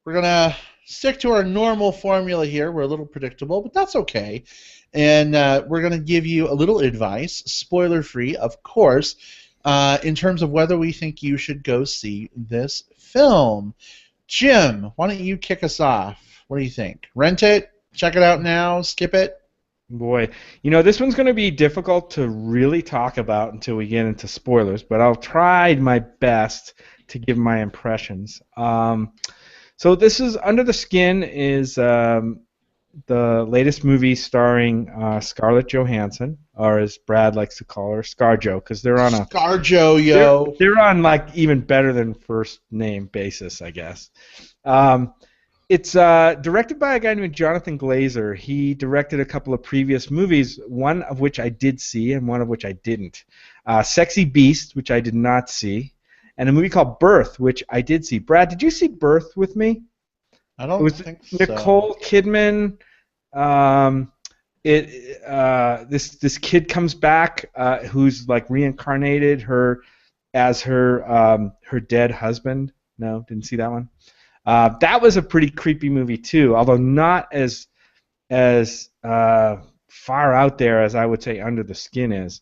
we're going to stick to our normal formula here. We're a little predictable, but that's okay. And we're going to give you a little advice, spoiler-free, of course, in terms of whether we think you should go see this film. Jim, why don't you kick us off? What do you think? Rent it? Check it out now? Skip it? Boy, this one's going to be difficult to really talk about until we get into spoilers, but I'll try my best to give my impressions. So this is Under the Skin is the latest movie starring Scarlett Johansson, or as Brad likes to call her, ScarJo, because they're on a ScarJo, yo. They're on even better than first name basis, I guess. It's directed by a guy named Jonathan Glazer. He directed a couple of previous movies, one of which I did see and one of which I didn't. Sexy Beast, which I did not see. And a movie called Birth, which I did see. Brad, did you see Birth with me? I don't think so. Nicole Kidman. This kid comes back who's reincarnated as her dead husband. No, didn't see that one. That was a pretty creepy movie too, although not as far out there as I would say Under the Skin is.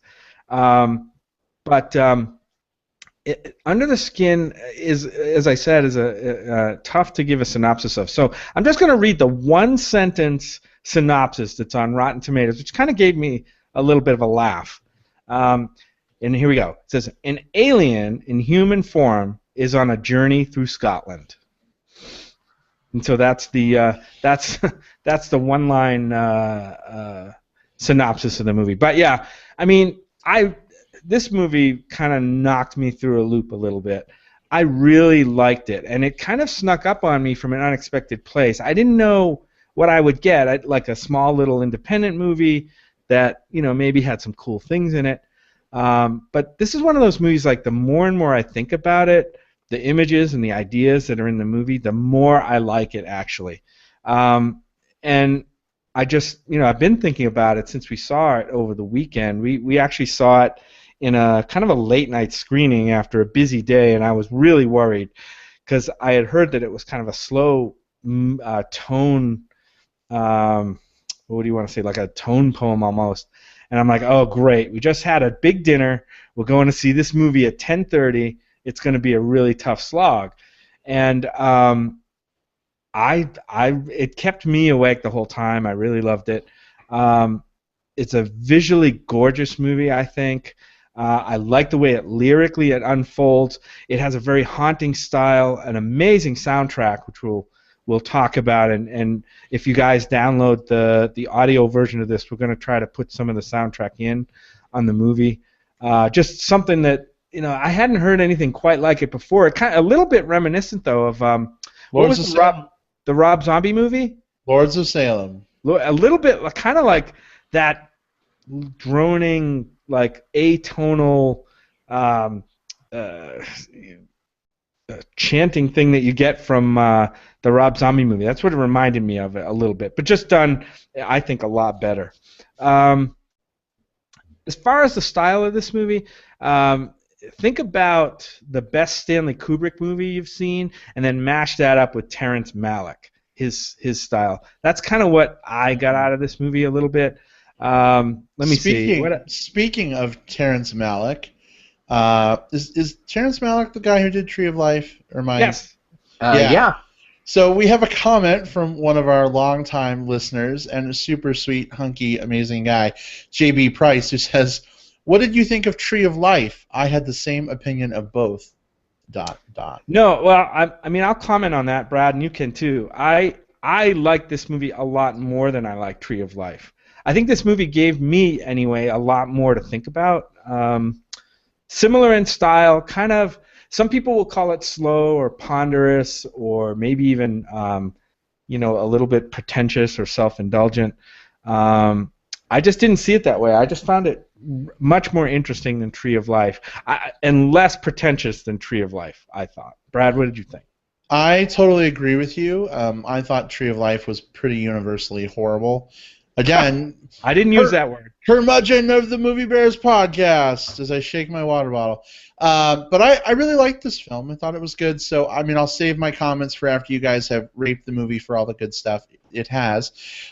Under the Skin is, as I said, is a tough to give a synopsis of. So I'm just going to read the one-sentence synopsis that's on Rotten Tomatoes, which kind of gave me a little bit of a laugh. And here we go. It says, an alien in human form is on a journey through Scotland. And so that's the one-line synopsis of the movie. But yeah, I mean, this movie kind of knocked me through a loop a little bit. I really liked it, and it kind of snuck up on me from an unexpected place. I didn't know what I would get. I'd like a small little independent movie that maybe had some cool things in it. But this is one of those movies, the more and more I think about it, the images and the ideas that are in the movie, the more I like it actually. And I just, I've been thinking about it since we saw it over the weekend. We actually saw it in a kind of a late night screening after a busy day, and I was really worried because I had heard that it was kind of a slow tone, what do you want to say, like a tone poem almost. And I'm like, oh great, we just had a big dinner, we're going to see this movie at 10:30, it's going to be a really tough slog. And it kept me awake the whole time. I really loved it. It's a visually gorgeous movie, I think. I like the way lyrically it unfolds. It has a very haunting style, an amazing soundtrack, which we'll talk about. And if you guys download the audio version of this, we're going to try to put some of the soundtrack in on the movie. Just something that I hadn't heard anything quite like it before. It kind of a little bit reminiscent though of what was the Rob Zombie movie? Lords of Salem. A little bit, kind of like that droning, like atonal chanting thing that you get from the Rob Zombie movie. That's what it reminded me of a little bit, but just done, I think, a lot better. As far as the style of this movie, think about the best Stanley Kubrick movie you've seen, and then mash that up with Terrence Malick, his style. That's kind of what I got out of this movie a little bit. Let me see. Speaking of Terrence Malick, is Terrence Malick the guy who did Tree of Life? Or am I? Yes. Yeah. So we have a comment from one of our longtime listeners and a super sweet, hunky, amazing guy, JB Price, who says, "What did you think of Tree of Life? I had the same opinion of both." ... No, well, I mean, I'll comment on that, Brad, and you can too. I like this movie a lot more than I like Tree of Life. I think this movie gave me, anyway, a lot more to think about. Similar in style, kind of. Some people will call it slow or ponderous, or maybe even, a little bit pretentious or self-indulgent. I just didn't see it that way. I just found it much more interesting than Tree of Life, and less pretentious than Tree of Life, I thought. Brad, what did you think? I totally agree with you. I thought Tree of Life was pretty universally horrible. Again, I didn't use that word. Curmudgeon of the Movie Bears podcast as I shake my water bottle. But I really liked this film. I thought it was good. So, I mean, I'll save my comments for after you guys have raped the movie for all the good stuff it has.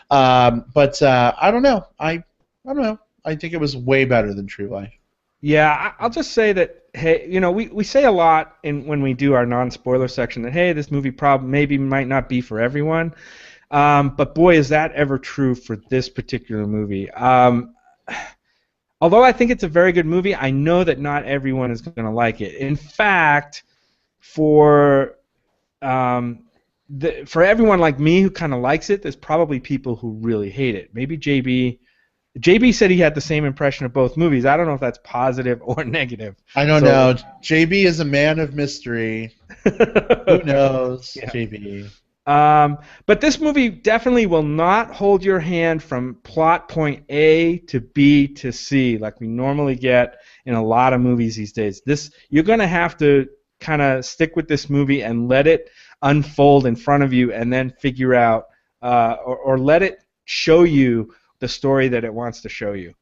But I don't know. I don't know. I think it was way better than True Life. Yeah, I'll just say that, hey, we say a lot when we do our non-spoiler section that, hey, this movie maybe might not be for everyone. But boy, is that ever true for this particular movie. Although I think it's a very good movie, I know that not everyone is going to like it. In fact, for everyone like me who kind of likes it, there's probably people who really hate it. Maybe JB said he had the same impression of both movies. I don't know if that's positive or negative. I don't know. JB is a man of mystery. Who knows, yeah. JB. But this movie definitely will not hold your hand from plot point A to B to C like we normally get in a lot of movies these days. You're going to have to kind of stick with this movie and let it unfold in front of you and then figure out or let it show you the story that it wants to show you.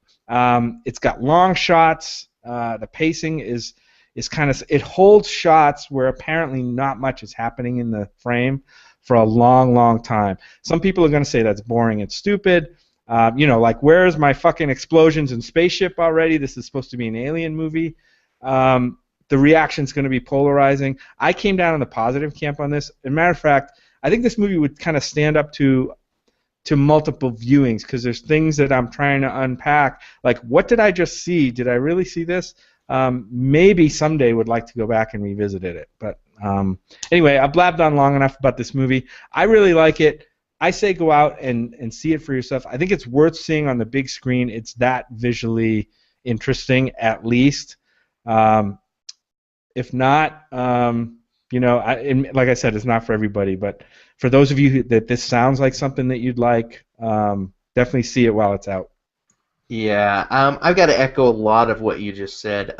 It's got long shots. The pacing is kind of, it holds shots where apparently not much is happening in the frame for a long, long time. Some people are going to say that's boring and stupid. Like, where's my fucking explosions and spaceship already? This is supposed to be an alien movie. The reaction's going to be polarizing. I came down on the positive camp on this. As a matter of fact, I think this movie would kind of stand up to multiple viewings because there's things that I'm trying to unpack. Like, what did I just see? Did I really see this? Maybe someday would like to go back and revisit it. But anyway, I blabbed on long enough about this movie. I really like it. I say go out and see it for yourself. I think it's worth seeing on the big screen. It's that visually interesting, at least. If not, like I said, it's not for everybody. But for those of you that this sounds like something that you'd like, definitely see it while it's out. Yeah, I've got to echo a lot of what you just said.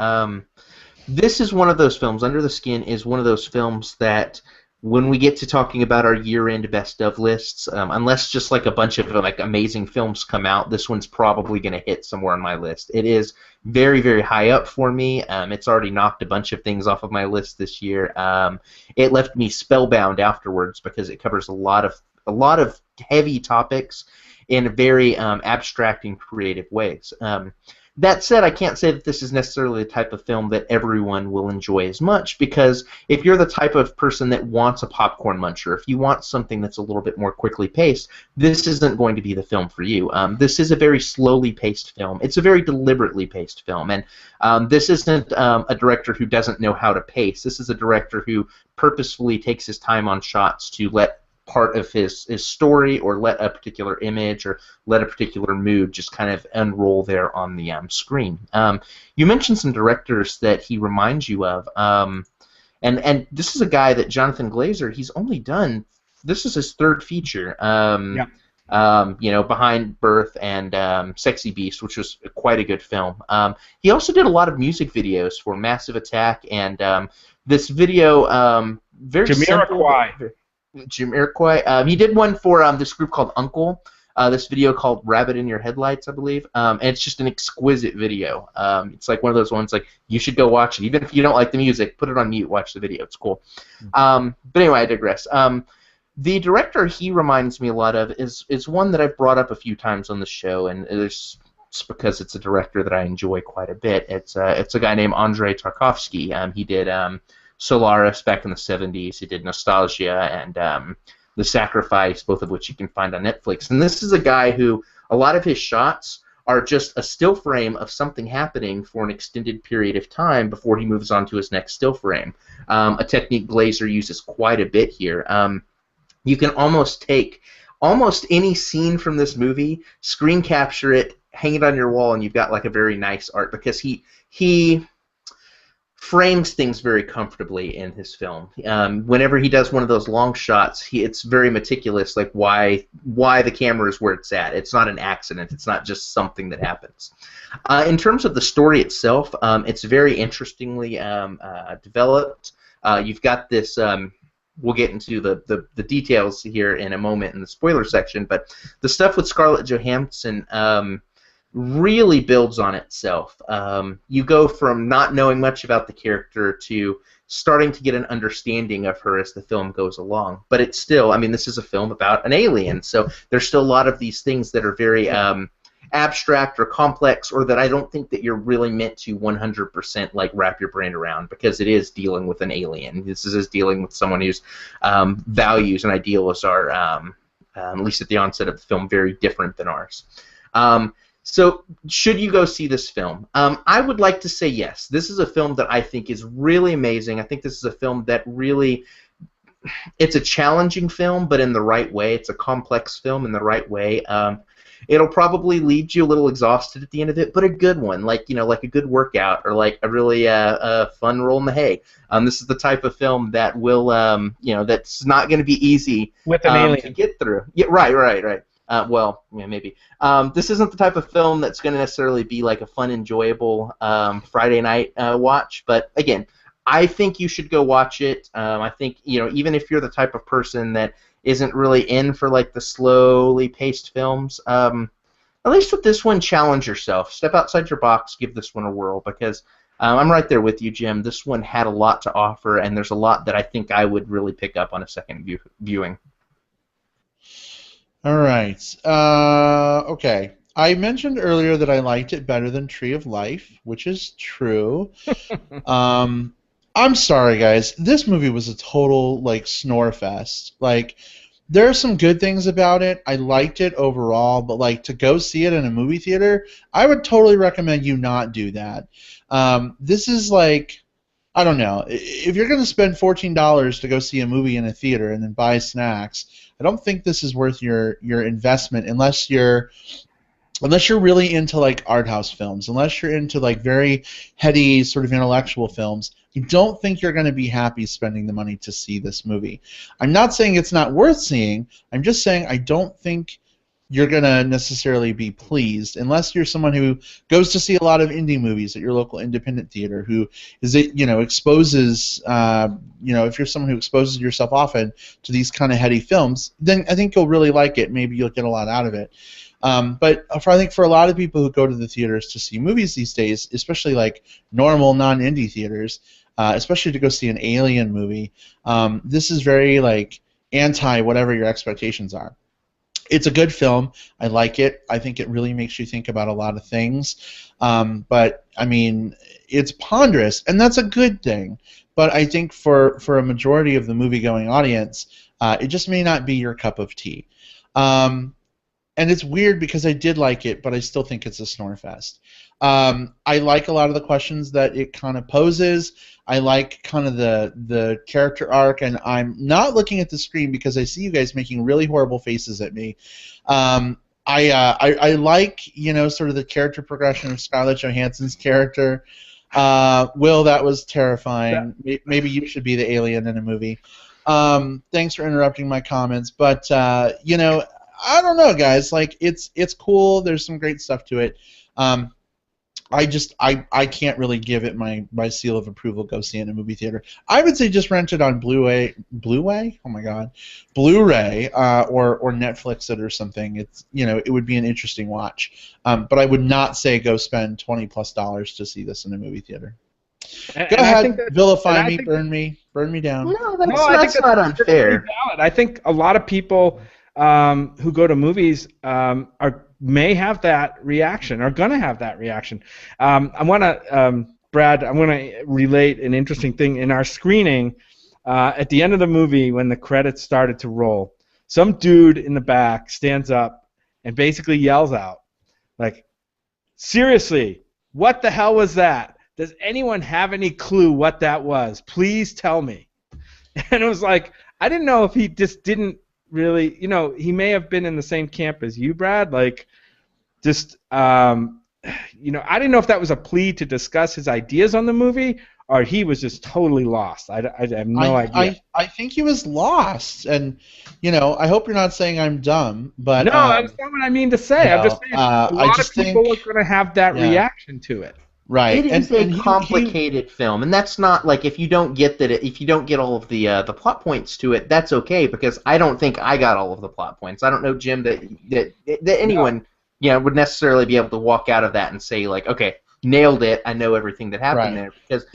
This is one of those films, Under the Skin is one of those films that when we get to talking about our year-end best of lists, unless just like a bunch of like amazing films come out, this one's probably going to hit somewhere on my list. It is very, very high up for me. It's already knocked a bunch of things off of my list this year. It left me spellbound afterwards because it covers a lot of heavy topics. in very abstract and creative ways. That said, I can't say that this is necessarily the type of film that everyone will enjoy as much, because if you're the type of person that wants a popcorn muncher, if you want something that's a little bit more quickly paced, this isn't going to be the film for you. This is a very slowly paced film. It's a very deliberately paced film, and this isn't a director who doesn't know how to pace. This is a director who purposefully takes his time on shots to let part of his story, or let a particular image, or let a particular mood just kind of unroll there on the screen. You mentioned some directors that he reminds you of, and this is a guy that Jonathan Glazer, he's only done, this is his third feature, you know, behind Birth and Sexy Beast, which was quite a good film. He also did a lot of music videos for Massive Attack, and this video, very Jamiroquai. simple. Jamiroquai. He did one for this group called UNCUT. This video called "Rabbit in Your Headlights," I believe, and it's just an exquisite video. It's like one of those ones like you should go watch it, even if you don't like the music. Put it on mute, watch the video. It's cool. But anyway, I digress. The director he reminds me a lot of is one that I've brought up a few times on the show, and it's because it's a director that I enjoy quite a bit. It's a guy named Andrei Tarkovsky. He did Solaris back in the 70s. He did Nostalgia and The Sacrifice, both of which you can find on Netflix. And this is a guy who, a lot of his shots are just a still frame of something happening for an extended period of time before he moves on to his next still frame. A technique Glazer uses quite a bit here. You can almost take almost any scene from this movie, screen capture it, hang it on your wall, and you've got like a very nice art, because he frames things very comfortably in his film. Whenever he does one of those long shots, it's very meticulous, like why the camera is where it's at. It's not an accident. It's not just something that happens. In terms of the story itself, it's very interestingly developed. You've got this. We'll get into the details here in a moment in the spoiler section, but the stuff with Scarlett Johansson really builds on itself. You go from not knowing much about the character to starting to get an understanding of her as the film goes along. But it's still, I mean, this is a film about an alien, so there's still a lot of these things that are very abstract or complex, or that I don't think that you're really meant to 100% like wrap your brain around, because it is dealing with an alien. This is dealing with someone whose values and ideals are, at least at the onset of the film, very different than ours. So, should you go see this film? I would like to say yes. This is a film that I think is really amazing. I think this is a film that really, it's a challenging film, but in the right way. It's a complex film in the right way. It'll probably leave you a little exhausted at the end of it, but a good one, like, you know, like a good workout, or like a really fun roll in the hay. This is the type of film that will, you know, that's not going to be easy with an alien to get through. Yeah, right. Well, yeah, maybe. This isn't the type of film that's going to necessarily be like a fun, enjoyable Friday night watch. But again, I think you should go watch it. I think, you know, even if you're the type of person that isn't really in for like the slowly paced films, at least with this one, challenge yourself. Step outside your box. Give this one a whirl, because I'm right there with you, Jim. This one had a lot to offer, and there's a lot that I think I would really pick up on a second viewing. All right. Okay. I mentioned earlier that I liked it better than Tree of Life, which is true. I'm sorry, guys. This movie was a total, like, snore fest. Like, there are some good things about it. I liked it overall, but, like, to go see it in a movie theater, I would totally recommend you not do that. This is, like, I don't know. If you're going to spend $14 to go see a movie in a theater and then buy snacks, I don't think this is worth your investment unless you're really into like art house films, unless you're into like very heady sort of intellectual films. I don't think you're going to be happy spending the money to see this movie. I'm not saying it's not worth seeing. I'm just saying I don't think you're going to necessarily be pleased unless you're someone who goes to see a lot of indie movies at your local independent theater, who is, you know, exposes, you know, if you're someone who exposes yourself often to these kind of heady films, then I think you'll really like it. Maybe you'll get a lot out of it. But I think for a lot of people who go to the theaters to see movies these days, especially like normal non-indie theaters, especially to go see an alien movie, this is very like anti whatever your expectations are. It's a good film. I like it. I think it really makes you think about a lot of things. But I mean, it's ponderous, and that's a good thing. But I think for a majority of the movie-going audience, it just may not be your cup of tea. And it's weird because I did like it, but I still think it's a snore fest. I like a lot of the questions that it kind of poses. I like kind of the character arc, and I'm not looking at the screen because I see you guys making really horrible faces at me. I like, sort of the character progression of Scarlett Johansson's character. Will, that was terrifying. Maybe you should be the alien in a movie. Thanks for interrupting my comments, but I don't know, guys. Like, it's cool. There's some great stuff to it. I can't really give it my seal of approval. Go see it in a movie theater. I would say just rent it on Blu-ray. Oh my God, Blu-ray or Netflix it or something. It's it would be an interesting watch. But I would not say go spend $20+ to see this in a movie theater. Go ahead, vilify me, burn me down. No, that's not unfair. I think a lot of people who go to movies may have that reaction, are going to have that reaction. I want to, Brad, I want to relate an interesting thing. In our screening, at the end of the movie, when the credits started to roll, some dude in the back stands up and basically yells out, like, seriously, what the hell was that? Does anyone have any clue what that was? Please tell me. And it was like, I didn't know if he just didn't really, he may have been in the same camp as you, Brad. Like, just, I didn't know if that was a plea to discuss his ideas on the movie, or he was just totally lost. I have no idea. I think he was lost, and I hope you're not saying I'm dumb, but no, that's not what I mean to say. I'm just saying a lot of people are going to have that reaction to it. Right, it is a complicated film, and that's not like if you don't get all of the plot points to it, that's okay, because I don't think I got all of the plot points. I don't know, Jim, that anyone would necessarily be able to walk out of that and say like, okay, nailed it. I know everything that happened there, because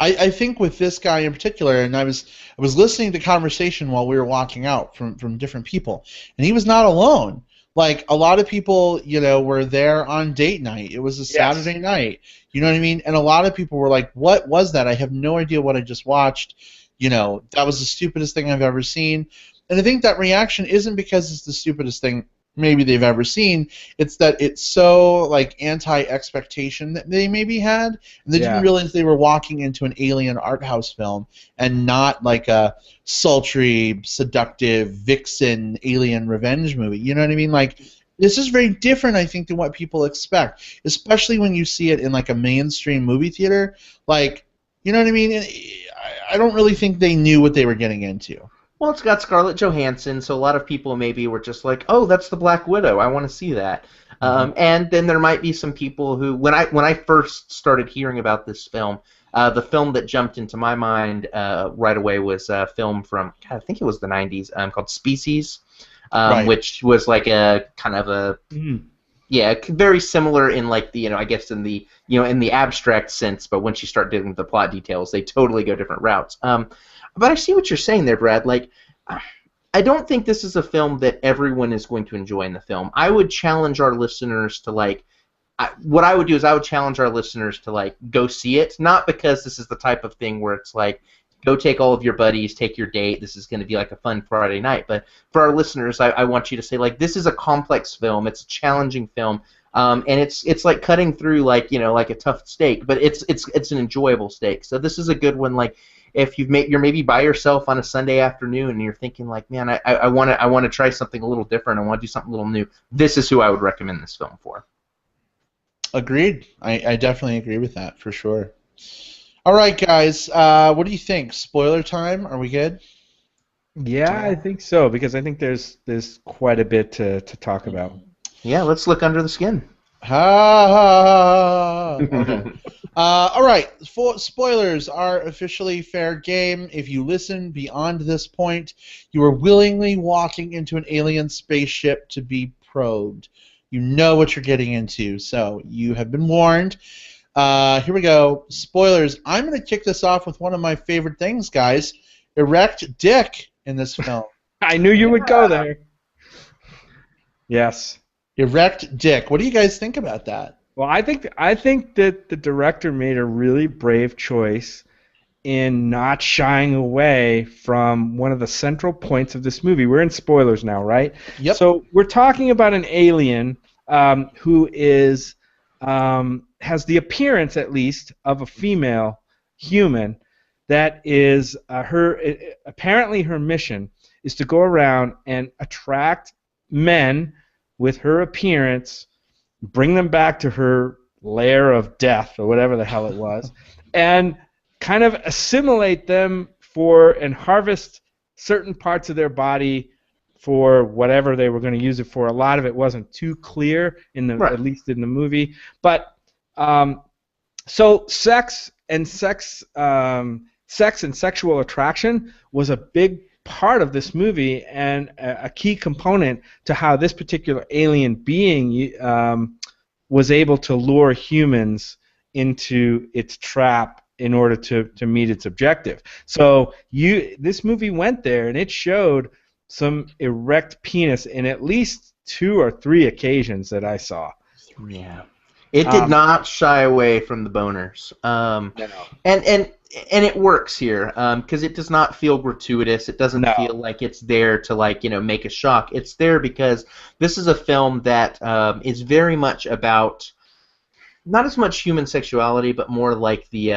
I think with this guy in particular, and I was listening to conversation while we were walking out from different people, and he was not alone. Like, a lot of people, were there on date night. It was a Saturday night. You know what I mean? And a lot of people were like, what was that? I have no idea what I just watched. That was the stupidest thing I've ever seen. And I think that reaction isn't because it's the stupidest thing maybe they've ever seen. It's that it's so, like, anti-expectation that they maybe had. And they didn't realize they were walking into an alien art house film and not, like, a sultry, seductive, vixen, alien revenge movie. You know what I mean? Like, this is very different, I think, than what people expect, especially when you see it in, like, a mainstream movie theater. Like, you know what I mean? I don't really think they knew what they were getting into. Well, it's got Scarlett Johansson, so a lot of people maybe were just like, "Oh, that's the Black Widow. I want to see that." And then there might be some people who, when I first started hearing about this film, the film that jumped into my mind right away was a film from, I think it was the '90s, called Species, which was like a kind of a very similar in like the I guess in the in the abstract sense, but once you start digging into the plot details, they totally go different routes. But I see what you're saying there, Brad. Like, I don't think this is a film that everyone is going to enjoy in the film. I would challenge our listeners to, like, what I would do is I would challenge our listeners to, like, go see it, not because this is the type of thing where it's like, go take all of your buddies, take your date, this is going to be like a fun Friday night. But for our listeners, I want you to say, like, this is a complex film, it's a challenging film, and it's like cutting through, like, like a tough steak, but it's an enjoyable steak. So this is a good one, like, if you're maybe by yourself on a Sunday afternoon and you're thinking like, man, I want to try something a little different, I want to do something a little new, this is who I would recommend this film for. Agreed. I definitely agree with that for sure. All right, guys, what do you think? Spoiler time? Are we good? Yeah, I think so, because I think there's quite a bit to talk about. Yeah, let's look under the skin. Okay. All right, spoilers are officially fair game. If you listen beyond this point, you are willingly walking into an alien spaceship to be probed. You know what you're getting into, so you have been warned. Here we go. Spoilers. I'm going to kick this off with one of my favorite things, guys. Erect dick in this film. I knew you would go there. Yes. Erect dick. What do you guys think about that? Well, I think that the director made a really brave choice in not shying away from one of the central points of this movie. We're in spoilers now, right? Yep. So we're talking about an alien who is has the appearance, at least, of a female human. That is apparently her mission is to go around and attract men with her appearance, bring them back to her lair of death or whatever the hell it was, and kind of assimilate them and harvest certain parts of their body for whatever they were going to use it for. A lot of it wasn't too clear at least in the movie. But so sex and sexual attraction was a big part of this movie and a key component to how this particular alien being was able to lure humans into its trap in order to meet its objective. So this movie went there, and it showed some erect penis in at least 2 or 3 occasions that I saw. Yeah. It did not shy away from the boners. No. And it works here because it does not feel gratuitous. It doesn't feel like it's there to make a shock. It's there because this is a film that is very much about not as much human sexuality, but more like the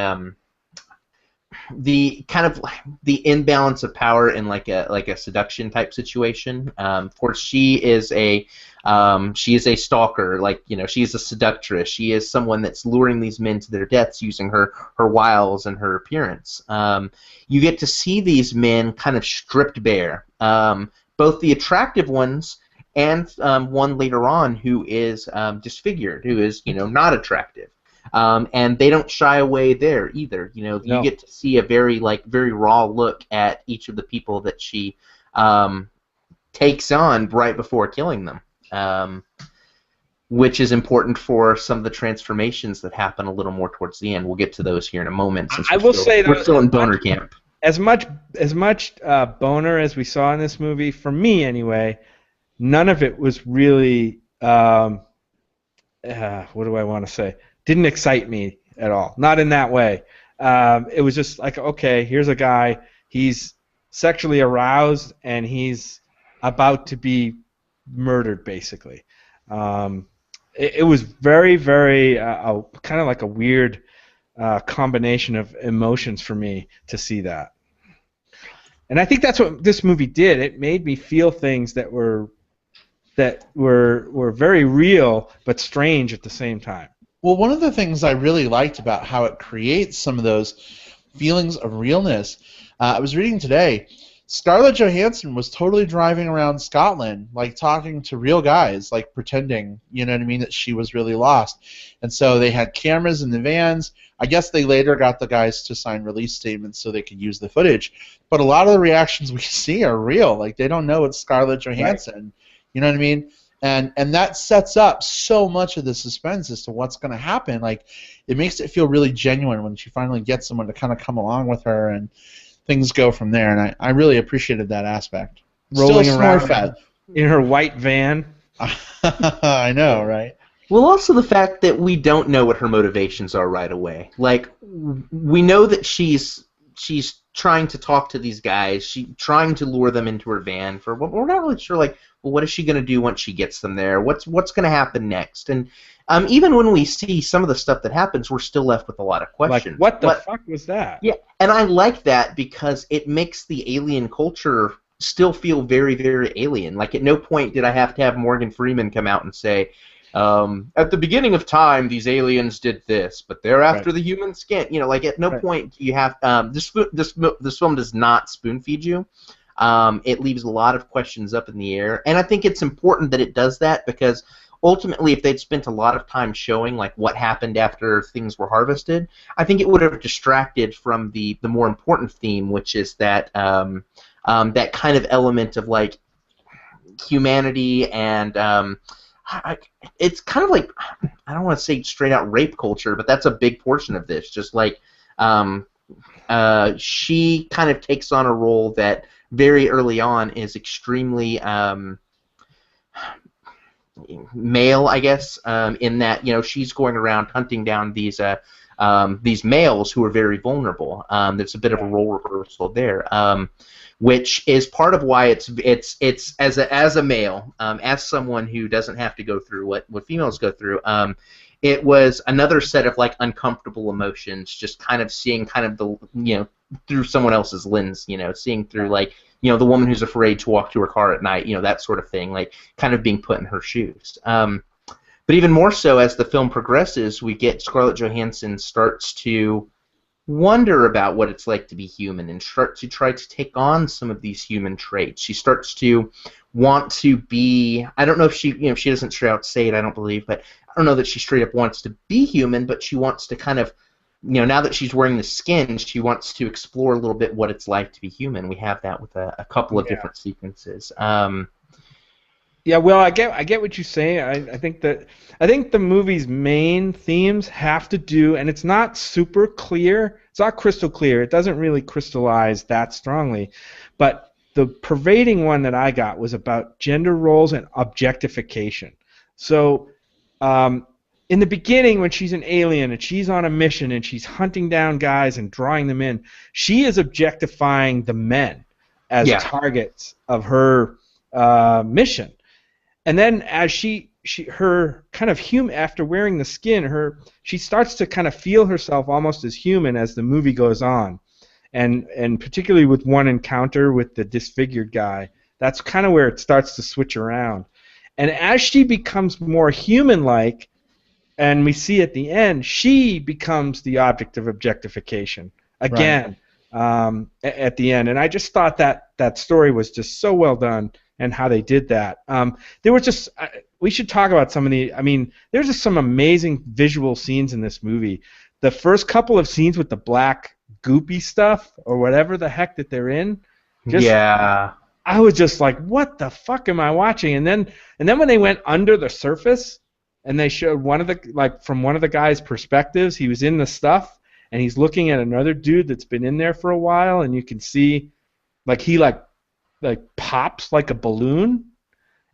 kind of the imbalance of power in like a seduction type situation. Of course, she is a stalker. She is a seductress. She is someone that's luring these men to their deaths using her wiles and her appearance. You get to see these men kind of stripped bare, both the attractive ones and one later on who is disfigured, who is not attractive. And they don't shy away there either. You get to see a very raw look at each of the people that she takes on right before killing them, which is important for some of the transformations that happen a little more towards the end. We'll get to those here in a moment. Since we're still in boner camp. As much boner as we saw in this movie, for me anyway, none of it was really what do I want to say? Didn't excite me at all. Not in that way. It was just like, okay, here's a guy. He's sexually aroused and he's about to be murdered, basically. It was very, very kind of like a weird combination of emotions for me to see that. And I think that's what this movie did. It made me feel things that were very real but strange at the same time. Well, one of the things I really liked about how it creates some of those feelings of realness, I was reading today, Scarlett Johansson was totally driving around Scotland, talking to real guys, pretending, that she was really lost. And so they had cameras in the vans. I guess they later got the guys to sign release statements so they could use the footage. But a lot of the reactions we see are real. They don't know it's Scarlett Johansson. Right. You know what I mean? And that sets up so much of the suspense as to what's going to happen. It makes it feel really genuine when she finally gets someone to kind of come along with her, and things go from there. And I really appreciated that aspect. Rolling around in her white van. I know, right? Well, also the fact that we don't know what her motivations are right away. We know that she's trying to talk to these guys. She's trying to lure them into her van. We're not really sure, well, what is she going to do once she gets them there? What's going to happen next? And even when we see some of the stuff that happens, we're still left with a lot of questions. What the fuck was that? Yeah, and I like that because it makes the alien culture still feel very, very alien. At no point did I have to have Morgan Freeman come out and say, at the beginning of time, these aliens did this, but they're after the human skin. At no point do you have this film does not spoon feed you. It leaves a lot of questions up in the air, and I think it's important that it does that because ultimately, if they'd spent a lot of time showing what happened after things were harvested, I think it would have distracted from the more important theme, which is that that kind of element of humanity and it's kind of I don't want to say straight out rape culture, but that's a big portion of this. Just she kind of takes on a role that very early on is extremely male, I guess, in that she's going around hunting down these males who are very vulnerable. There's a bit of a role reversal there, which is part of why it's as a male, as someone who doesn't have to go through what females go through. It was another set of like uncomfortable emotions, just kind of seeing kind of the through someone else's lens, seeing through like the woman who's afraid to walk to her car at night, that sort of thing, like kind of being put in her shoes. But even more so as the film progresses, we get Scarlett Johansson starts to wonder about what it's like to be human and start to try to take on some of these human traits. She starts to want to be, I don't know if she doesn't straight out say it, I don't believe, but I don't know that she straight up wants to be human, but she wants to kind of, now that she's wearing the skin, she wants to explore a little bit what it's like to be human. We have that with a couple of different sequences. Yeah, well, I get what you say. I think the movie's main themes have to do, and it's not super clear. It's not crystal clear. It doesn't really crystallize that strongly, but the pervading one that I got was about gender roles and objectification. So, in the beginning, when she's an alien and she's on a mission and she's hunting down guys and drawing them in, she is objectifying the men as targets of her mission. And then as her kind of human, after wearing the skin, she starts to kind of feel herself almost as human as the movie goes on, and particularly with one encounter with the disfigured guy, that's kind of where it starts to switch around. And as she becomes more human-like, and we see at the end, she becomes the object of objectification again at the end. And I just thought that story was just so well done. And how they did that. There were just we should talk about some of the. I mean, there's just some amazing visual scenes in this movie. The first couple of scenes with the black goopy stuff or whatever the heck that they're in. I was just like, what the fuck am I watching? And then when they went under the surface and they showed from one of the guy's perspectives, he was in the stuff and he's looking at another dude that's been in there for a while, and you can see he pops like a balloon,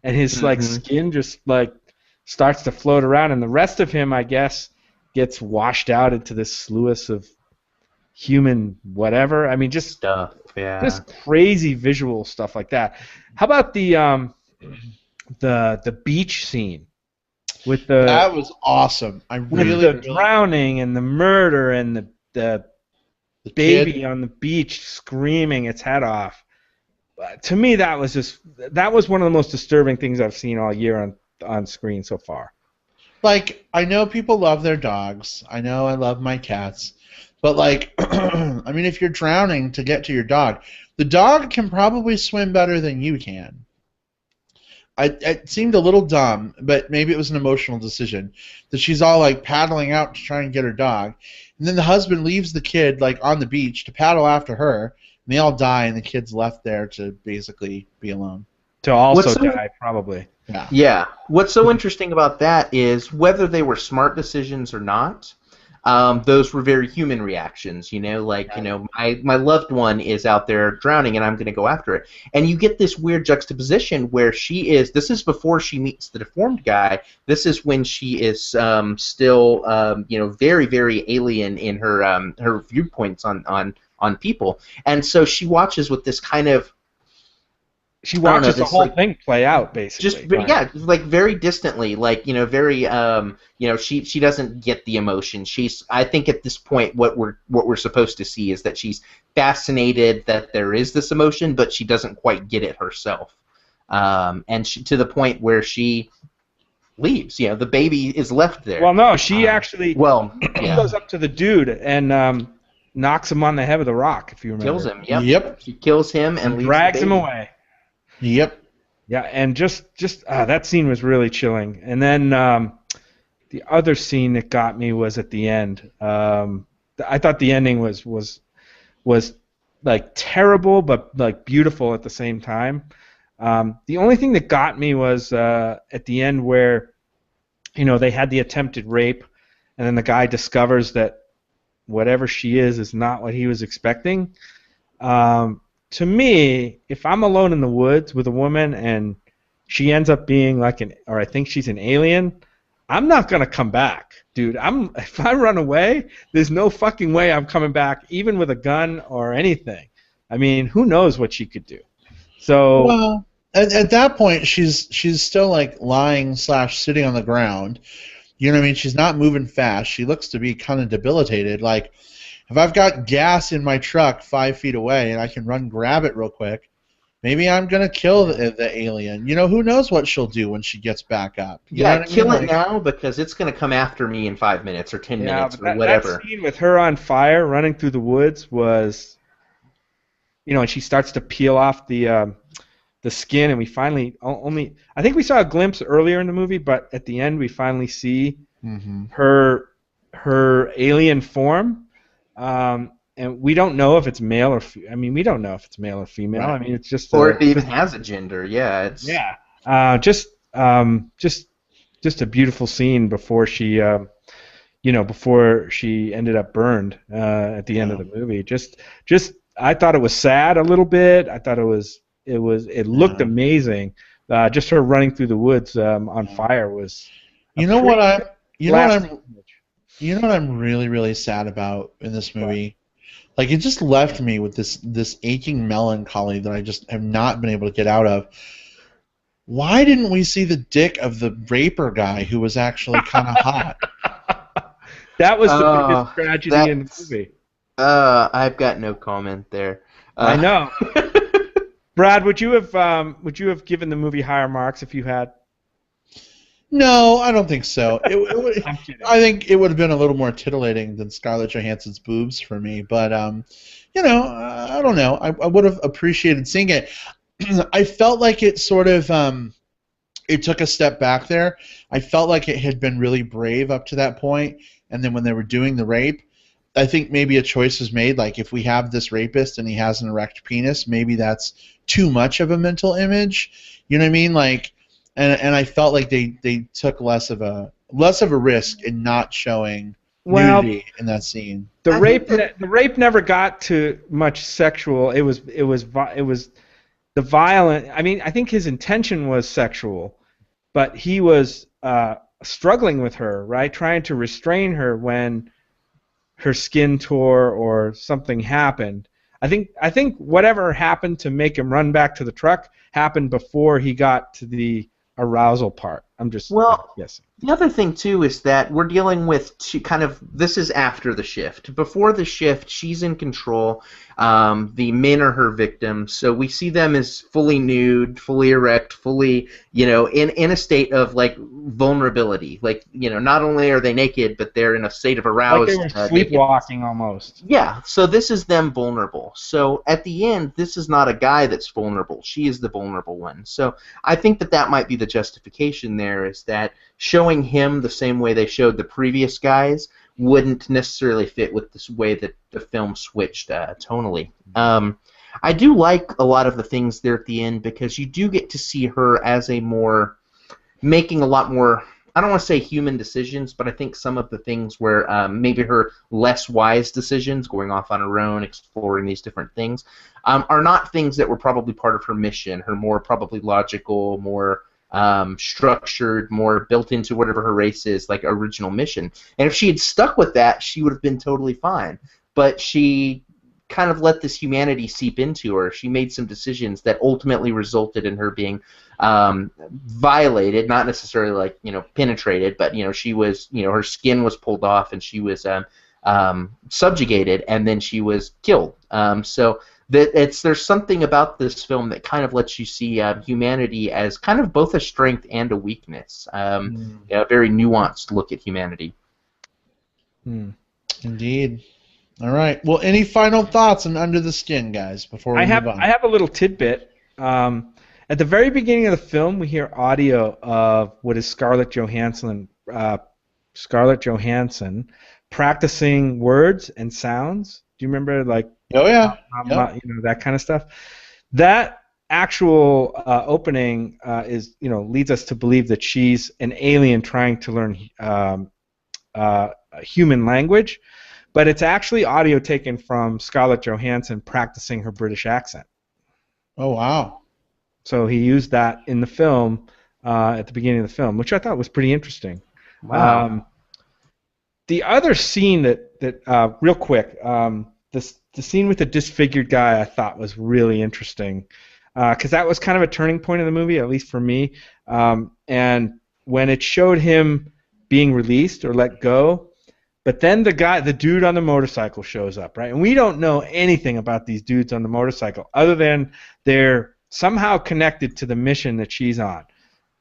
and his skin just starts to float around, and the rest of him, I guess, gets washed out into this sluice of human whatever. I mean, just stuff, just crazy visual stuff like that. How about the beach scene with that was awesome. With the drowning and the murder and the baby kid on the beach screaming its head off. To me, that was one of the most disturbing things I've seen all year on screen so far. Like, I know people love their dogs. I know I love my cats. But, I mean, if you're drowning to get to your dog, the dog can probably swim better than you can. It seemed a little dumb, but maybe it was an emotional decision, that she's all, paddling out to try and get her dog. And then the husband leaves the kid, on the beach to paddle after her. And they all die, and the kid's left there to basically be alone. To also die, probably. Yeah. Yeah. What's so interesting about that is whether they were smart decisions or not, those were very human reactions. My loved one is out there drowning, and I'm going to go after it. And you get this weird juxtaposition where this is before she meets the deformed guy. This is when she is still, very, very alien in her viewpoints on people, and so she watches with this kind of. She watches the whole thing play out, basically. Very distantly, very, she doesn't get the emotion. I think at this point, what we're supposed to see is that she's fascinated that there is this emotion, but she doesn't quite get it herself, and to the point where she leaves. The baby is left there. Well, no, she actually. Well, she goes up to the dude and. Knocks him on the head with a rock, if you remember. Kills him, yep. She kills him and leaves drags him away. Yep. Yeah, and just that scene was really chilling. And then the other scene that got me was at the end. I thought the ending was terrible but beautiful at the same time. The only thing that got me was at the end where they had the attempted rape, and then the guy discovers that whatever she is not what he was expecting. To me, if I'm alone in the woods with a woman and she ends up being like or I think she's an alien, I'm not gonna come back, dude. If I run away, there's no fucking way I'm coming back, even with a gun or anything. I mean, who knows what she could do? So. Well, at that point, she's still like lying / sitting on the ground. You know what I mean? She's not moving fast. She looks to be kind of debilitated. Like, if I've got gas in my truck 5 feet away and I can run grab it real quick, maybe I'm gonna kill the alien. You know, who knows what she'll do when she gets back up? You know what kill I mean? it now because it's gonna come after me in 5 minutes or 10 minutes or whatever. That scene with her on fire running through the woods was, and she starts to peel off the skin, and we finally I think we saw a glimpse earlier in the movie, but at the end we finally see her alien form, and we don't know if it's male or we don't know if it's male or female. Right. I mean, it's just or it even has a gender. Yeah, it's just a beautiful scene before she before she ended up burned at the end of the movie. Just I thought it was sad a little bit. I thought it looked amazing. Just her running through the woods on fire was. You know what I'm really, really sad about in this movie? Like, it just left me with this aching melancholy that I just have not been able to get out of. Why didn't we see the dick of the raper guy who was actually kind of hot? That was the biggest tragedy in the movie. I've got no comment there. I know. Brad, would you have given the movie higher marks if you had? No, I don't think so. I'm kidding. I think it would have been a little more titillation than Scarlett Johansson's boobs for me. But I don't know. I would have appreciated seeing it. I felt like it sort of it took a step back there. I felt like it had been really brave up to that point, and then when they were doing the rape, I think maybe a choice was made. Like, if we have this rapist and he has an erect penis, maybe that's too much of a mental image. You know what I mean? Like, and I felt like they took less of a risk in not showing nudity in that scene. The rape never got to much sexual. It was the violent. I mean, I think his intention was sexual, but he was struggling with her, right? Trying to restrain her when her skin tore or something happened. I think whatever happened to make him run back to the truck happened before he got to the arousal part. I'm just guessing. The other thing too is that we're dealing with this is after the shift. Before the shift, she's in control. The men are her victims, so we see them as fully nude, fully erect, fully in a state of like vulnerability. Like not only are they naked, but they're in a state of aroused. Like they were sleepwalking almost. Yeah, so this is them vulnerable. So at the end, this is not a guy that's vulnerable. She is the vulnerable one. So I think that might be the justification there, is that showing him the same way they showed the previous guys wouldn't necessarily fit with this way that the film switched tonally. I do like a lot of the things there at the end, because you do get to see her as making a lot more, I don't want to say human decisions, but I think some of the things where maybe her less wise decisions, going off on her own, exploring these different things, are not things that were probably part of her mission. Her more probably logical, more structured, more built into whatever her race is, like original mission. And if she had stuck with that, she would have been totally fine. But she kind of let this humanity seep into her. She made some decisions that ultimately resulted in her being violated, not necessarily like penetrated, but she was her skin was pulled off and she was subjugated, and then she was killed. So there's something about this film that kind of lets you see humanity as kind of both a strength and a weakness. A very nuanced look at humanity. Indeed. All right. Well, any final thoughts on Under the Skin, guys, before we move on? I have a little tidbit. At the very beginning of the film, we hear audio of what is Scarlett Johansson practicing words and sounds. Do you remember, like? Oh yeah. That kind of stuff. That actual opening leads us to believe that she's an alien trying to learn human language, but it's actually audio taken from Scarlett Johansson practicing her British accent. Oh wow. So he used that in the film at the beginning of the film, which I thought was pretty interesting. Wow. The other scene that real quick, the scene with the disfigured guy I thought was really interesting because that was kind of a turning point in the movie, at least for me. And when it showed him being released or let go, but then the dude on the motorcycle shows up, right? And we don't know anything about these dudes on the motorcycle other than they're somehow connected to the mission that she's on.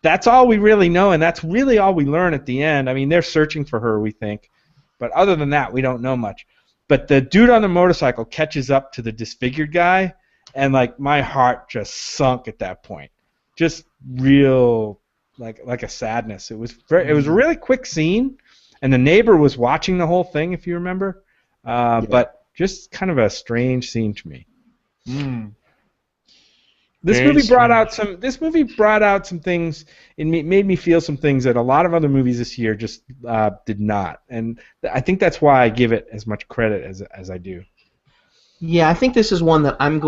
That's all we really know, and that's really all we learn at the end. I mean, they're searching for her, we think. But other than that, we don't know much. But the dude on the motorcycle catches up to the disfigured guy, and, like, my heart just sunk at that point. Just real, like a sadness. It was a really quick scene. And the neighbor was watching the whole thing, if you remember. But just kind of a strange scene to me. Mm. This movie brought out some things. It made me feel some things that a lot of other movies this year just did not. And I think that's why I give it as much credit as I do. Yeah, I think this is one that I'm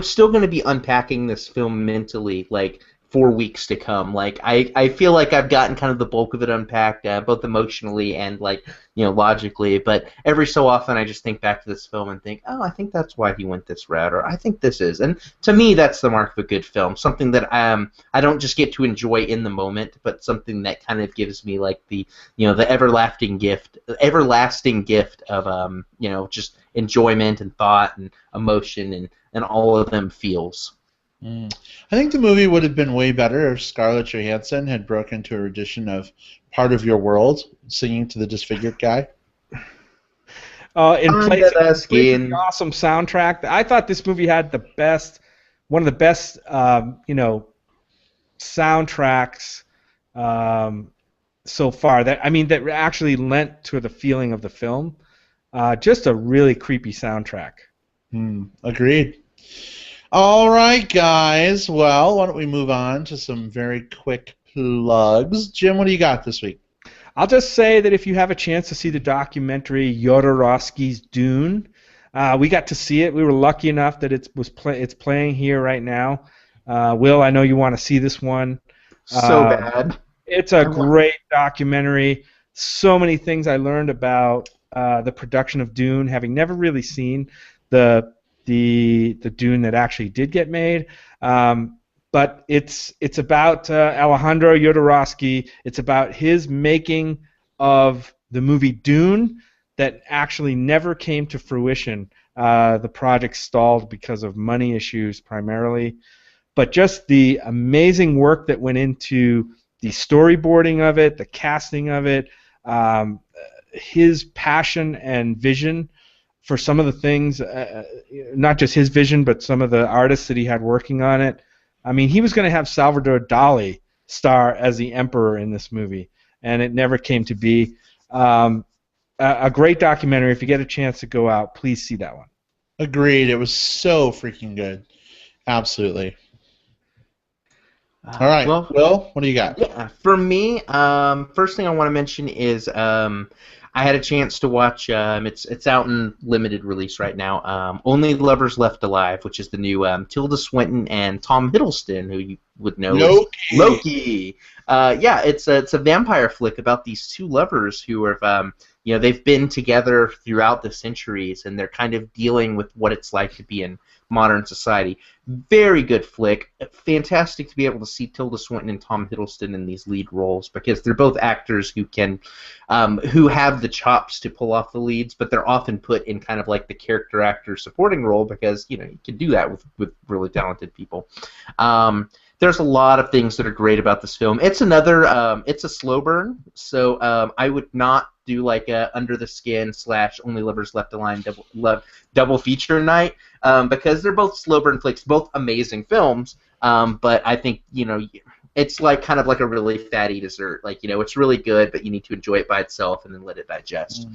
still going to be unpacking this film mentally, like, for weeks to come. Like, I feel like I've gotten kind of the bulk of it unpacked, both emotionally and, like, logically, but every so often I just think back to this film and think, oh, I think that's why he went this route, or I think this is. And to me, that's the mark of a good film, something that I don't just get to enjoy in the moment, but something that kind of gives me, like, the everlasting gift of just enjoyment and thought and emotion and all of them feels. I think the movie would have been way better if Scarlett Johansson had broken into a rendition of "Part of Your World," singing to the disfigured guy. In place of the awesome soundtrack, I thought this movie had one of the best, soundtracks so far. That actually lent to the feeling of the film. Just a really creepy soundtrack. Agreed. All right, guys. Well, why don't we move on to some very quick plugs. Jim, what do you got this week? I'll just say that if you have a chance to see the documentary Jodorowsky's Dune, we got to see it. We were lucky enough that it's playing here right now. Will, I know you want to see this one. So bad. It's a great documentary. So many things I learned about the production of Dune, having never really seen the Dune that actually did get made, but it's about Alejandro Jodorowsky. It's about his making of the movie Dune that actually never came to fruition. The project stalled because of money issues primarily, but just the amazing work that went into the storyboarding of it, the casting of it, his passion and vision for some of the things, not just his vision, but some of the artists that he had working on it. I mean, he was going to have Salvador Dali star as the Emperor in this movie, and it never came to be. A great documentary. If you get a chance to go out, please see that one. Agreed. It was so freaking good. Absolutely. All right. Well, Will, what do you got? Yeah, for me, first thing I want to mention is I had a chance to watch. It's out in limited release right now. Only Lovers Left Alive, which is the new Tilda Swinton and Tom Hiddleston, who you would know as Loki. Yeah, it's a vampire flick about these two lovers who have they've been together throughout the centuries, and they're kind of dealing with what it's like to be in modern society. Very good flick. Fantastic to be able to see Tilda Swinton and Tom Hiddleston in these lead roles, because they're both actors who can, who have the chops to pull off the leads, but they're often put in kind of like the character actor supporting role because you can do that with really talented people. There's a lot of things that are great about this film. It's it's a slow burn, so I would not do like a Under the Skin / Only Lovers Left Alive double feature night, because they're both slow burn flicks, both amazing films. But I think it's like kind of like a really fatty dessert. Like it's really good, but you need to enjoy it by itself and then let it digest.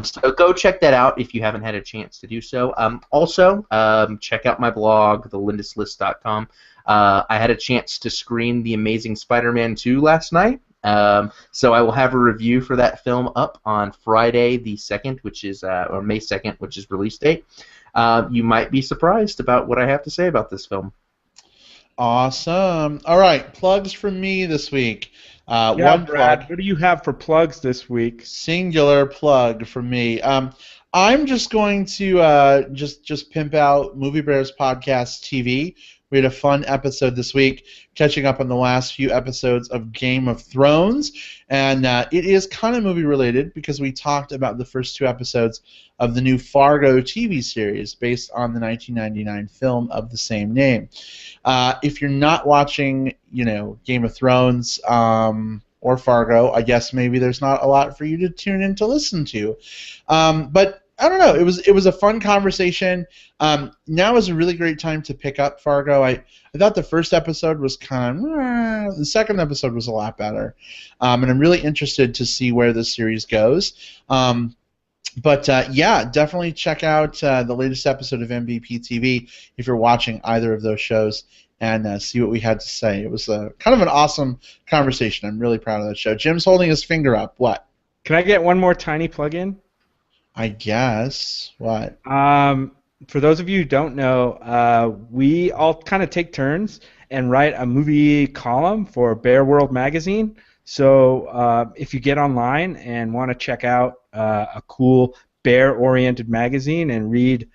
So go check that out if you haven't had a chance to do so. Also, check out my blog, thelindslist.com. I had a chance to screen The Amazing Spider-Man 2 last night. So I will have a review for that film up on Friday the 2nd, which is or May 2nd, which is release date. you might be surprised about what I have to say about this film. Awesome. All right, plugs from me this week. One Brad, plug. what do you have for plugs this week? Singular plug from me. I'm just going to just pimp out Movie Bears Podcast TV. We had a fun episode this week, catching up on the last few episodes of Game of Thrones, and it is kind of movie related because we talked about the first 2 episodes of the new Fargo TV series based on the 1999 film of the same name. If you're not watching, Game of Thrones or Fargo, I guess maybe there's not a lot for you to tune in to listen to, but I don't know. It was a fun conversation. Now is a really great time to pick up Fargo. I thought the first episode was kind of the second episode was a lot better, and I'm really interested to see where this series goes. But yeah, definitely check out the latest episode of MBP TV if you're watching either of those shows and see what we had to say. It was kind of an awesome conversation. I'm really proud of that show. Jim's holding his finger up. What? Can I get one more tiny plug-in? I guess. What? For those of you who don't know, we all kind of take turns and write a movie column for Bear World magazine. So if you get online and want to check out a cool bear-oriented magazine and read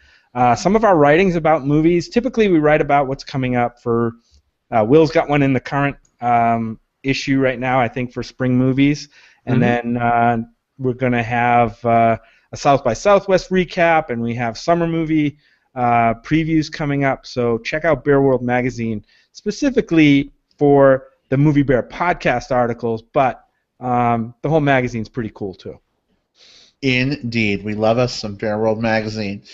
some of our writings about movies, typically we write about what's coming up for. Will's got one in the current issue right now, I think, for spring movies, and then we're going to have a South by Southwest recap, and we have summer movie previews coming up. So check out Bear World magazine specifically for the Movie Bear podcast articles, but the whole magazine's pretty cool too. Indeed. We love us some Bear World magazine.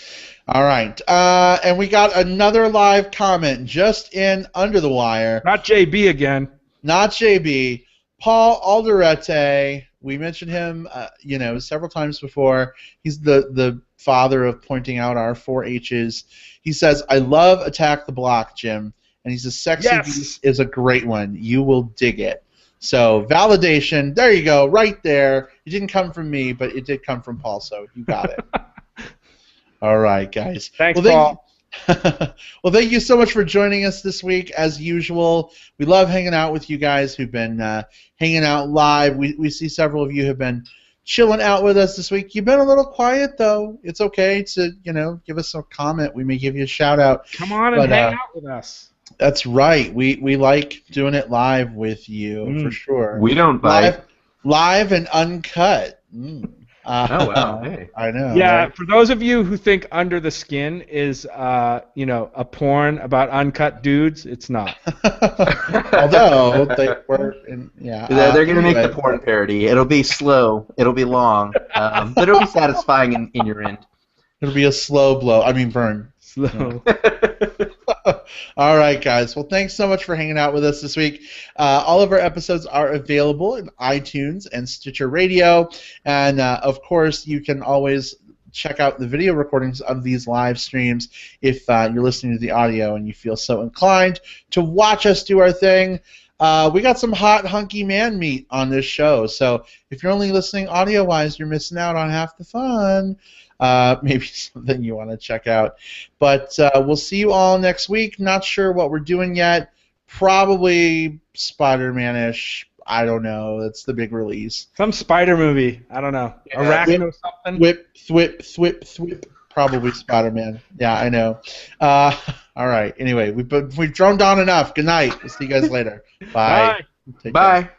All right. And we got another live comment just in under the wire. Not JB again. Not JB. Paul Alderete. We mentioned him, several times before. He's the father of pointing out our 4 H's. He says, "I love Attack the Block, Jim." And he says, "Sexy Beast is a great one. You will dig it." So, validation. There you go, right there. It didn't come from me, but it did come from Paul, so you got it. All right, guys. Thanks, Paul. Well, thank you so much for joining us this week. As usual, we love hanging out with you guys who've been hanging out live. We see several of you have been chilling out with us this week. You've been a little quiet, though. It's okay to, give us a comment. We may give you a shout-out. Come on and hang out with us. That's right. We like doing it live with you, for sure. We don't bite. Live and uncut. Oh, wow. Hey. I know. Yeah, right? for those of you who think Under the Skin is, a porn about uncut dudes, it's not. Although they were, they're going to make the porn parody. It'll be slow. It'll be long. But it'll be satisfying in your end. It'll be a slow blow. I mean, burn. Slow. All right, guys. Well, thanks so much for hanging out with us this week. All of our episodes are available in iTunes and Stitcher Radio. And, of course, you can always check out the video recordings of these live streams if you're listening to the audio and you feel so inclined to watch us do our thing. We got some hot, hunky man meat on this show. So if you're only listening audio-wise, you're missing out on half the fun. Maybe something you want to check out. But we'll see you all next week. Not sure what we're doing yet. Probably Spider-Man-ish. I don't know. That's the big release. Some spider movie. I don't know. Arachno something? Thwip, thwip, thwip, thwip. Probably Spider-Man. Yeah, I know. All right. Anyway, we've droned on enough. Good night. We'll see you guys later. Bye. Bye.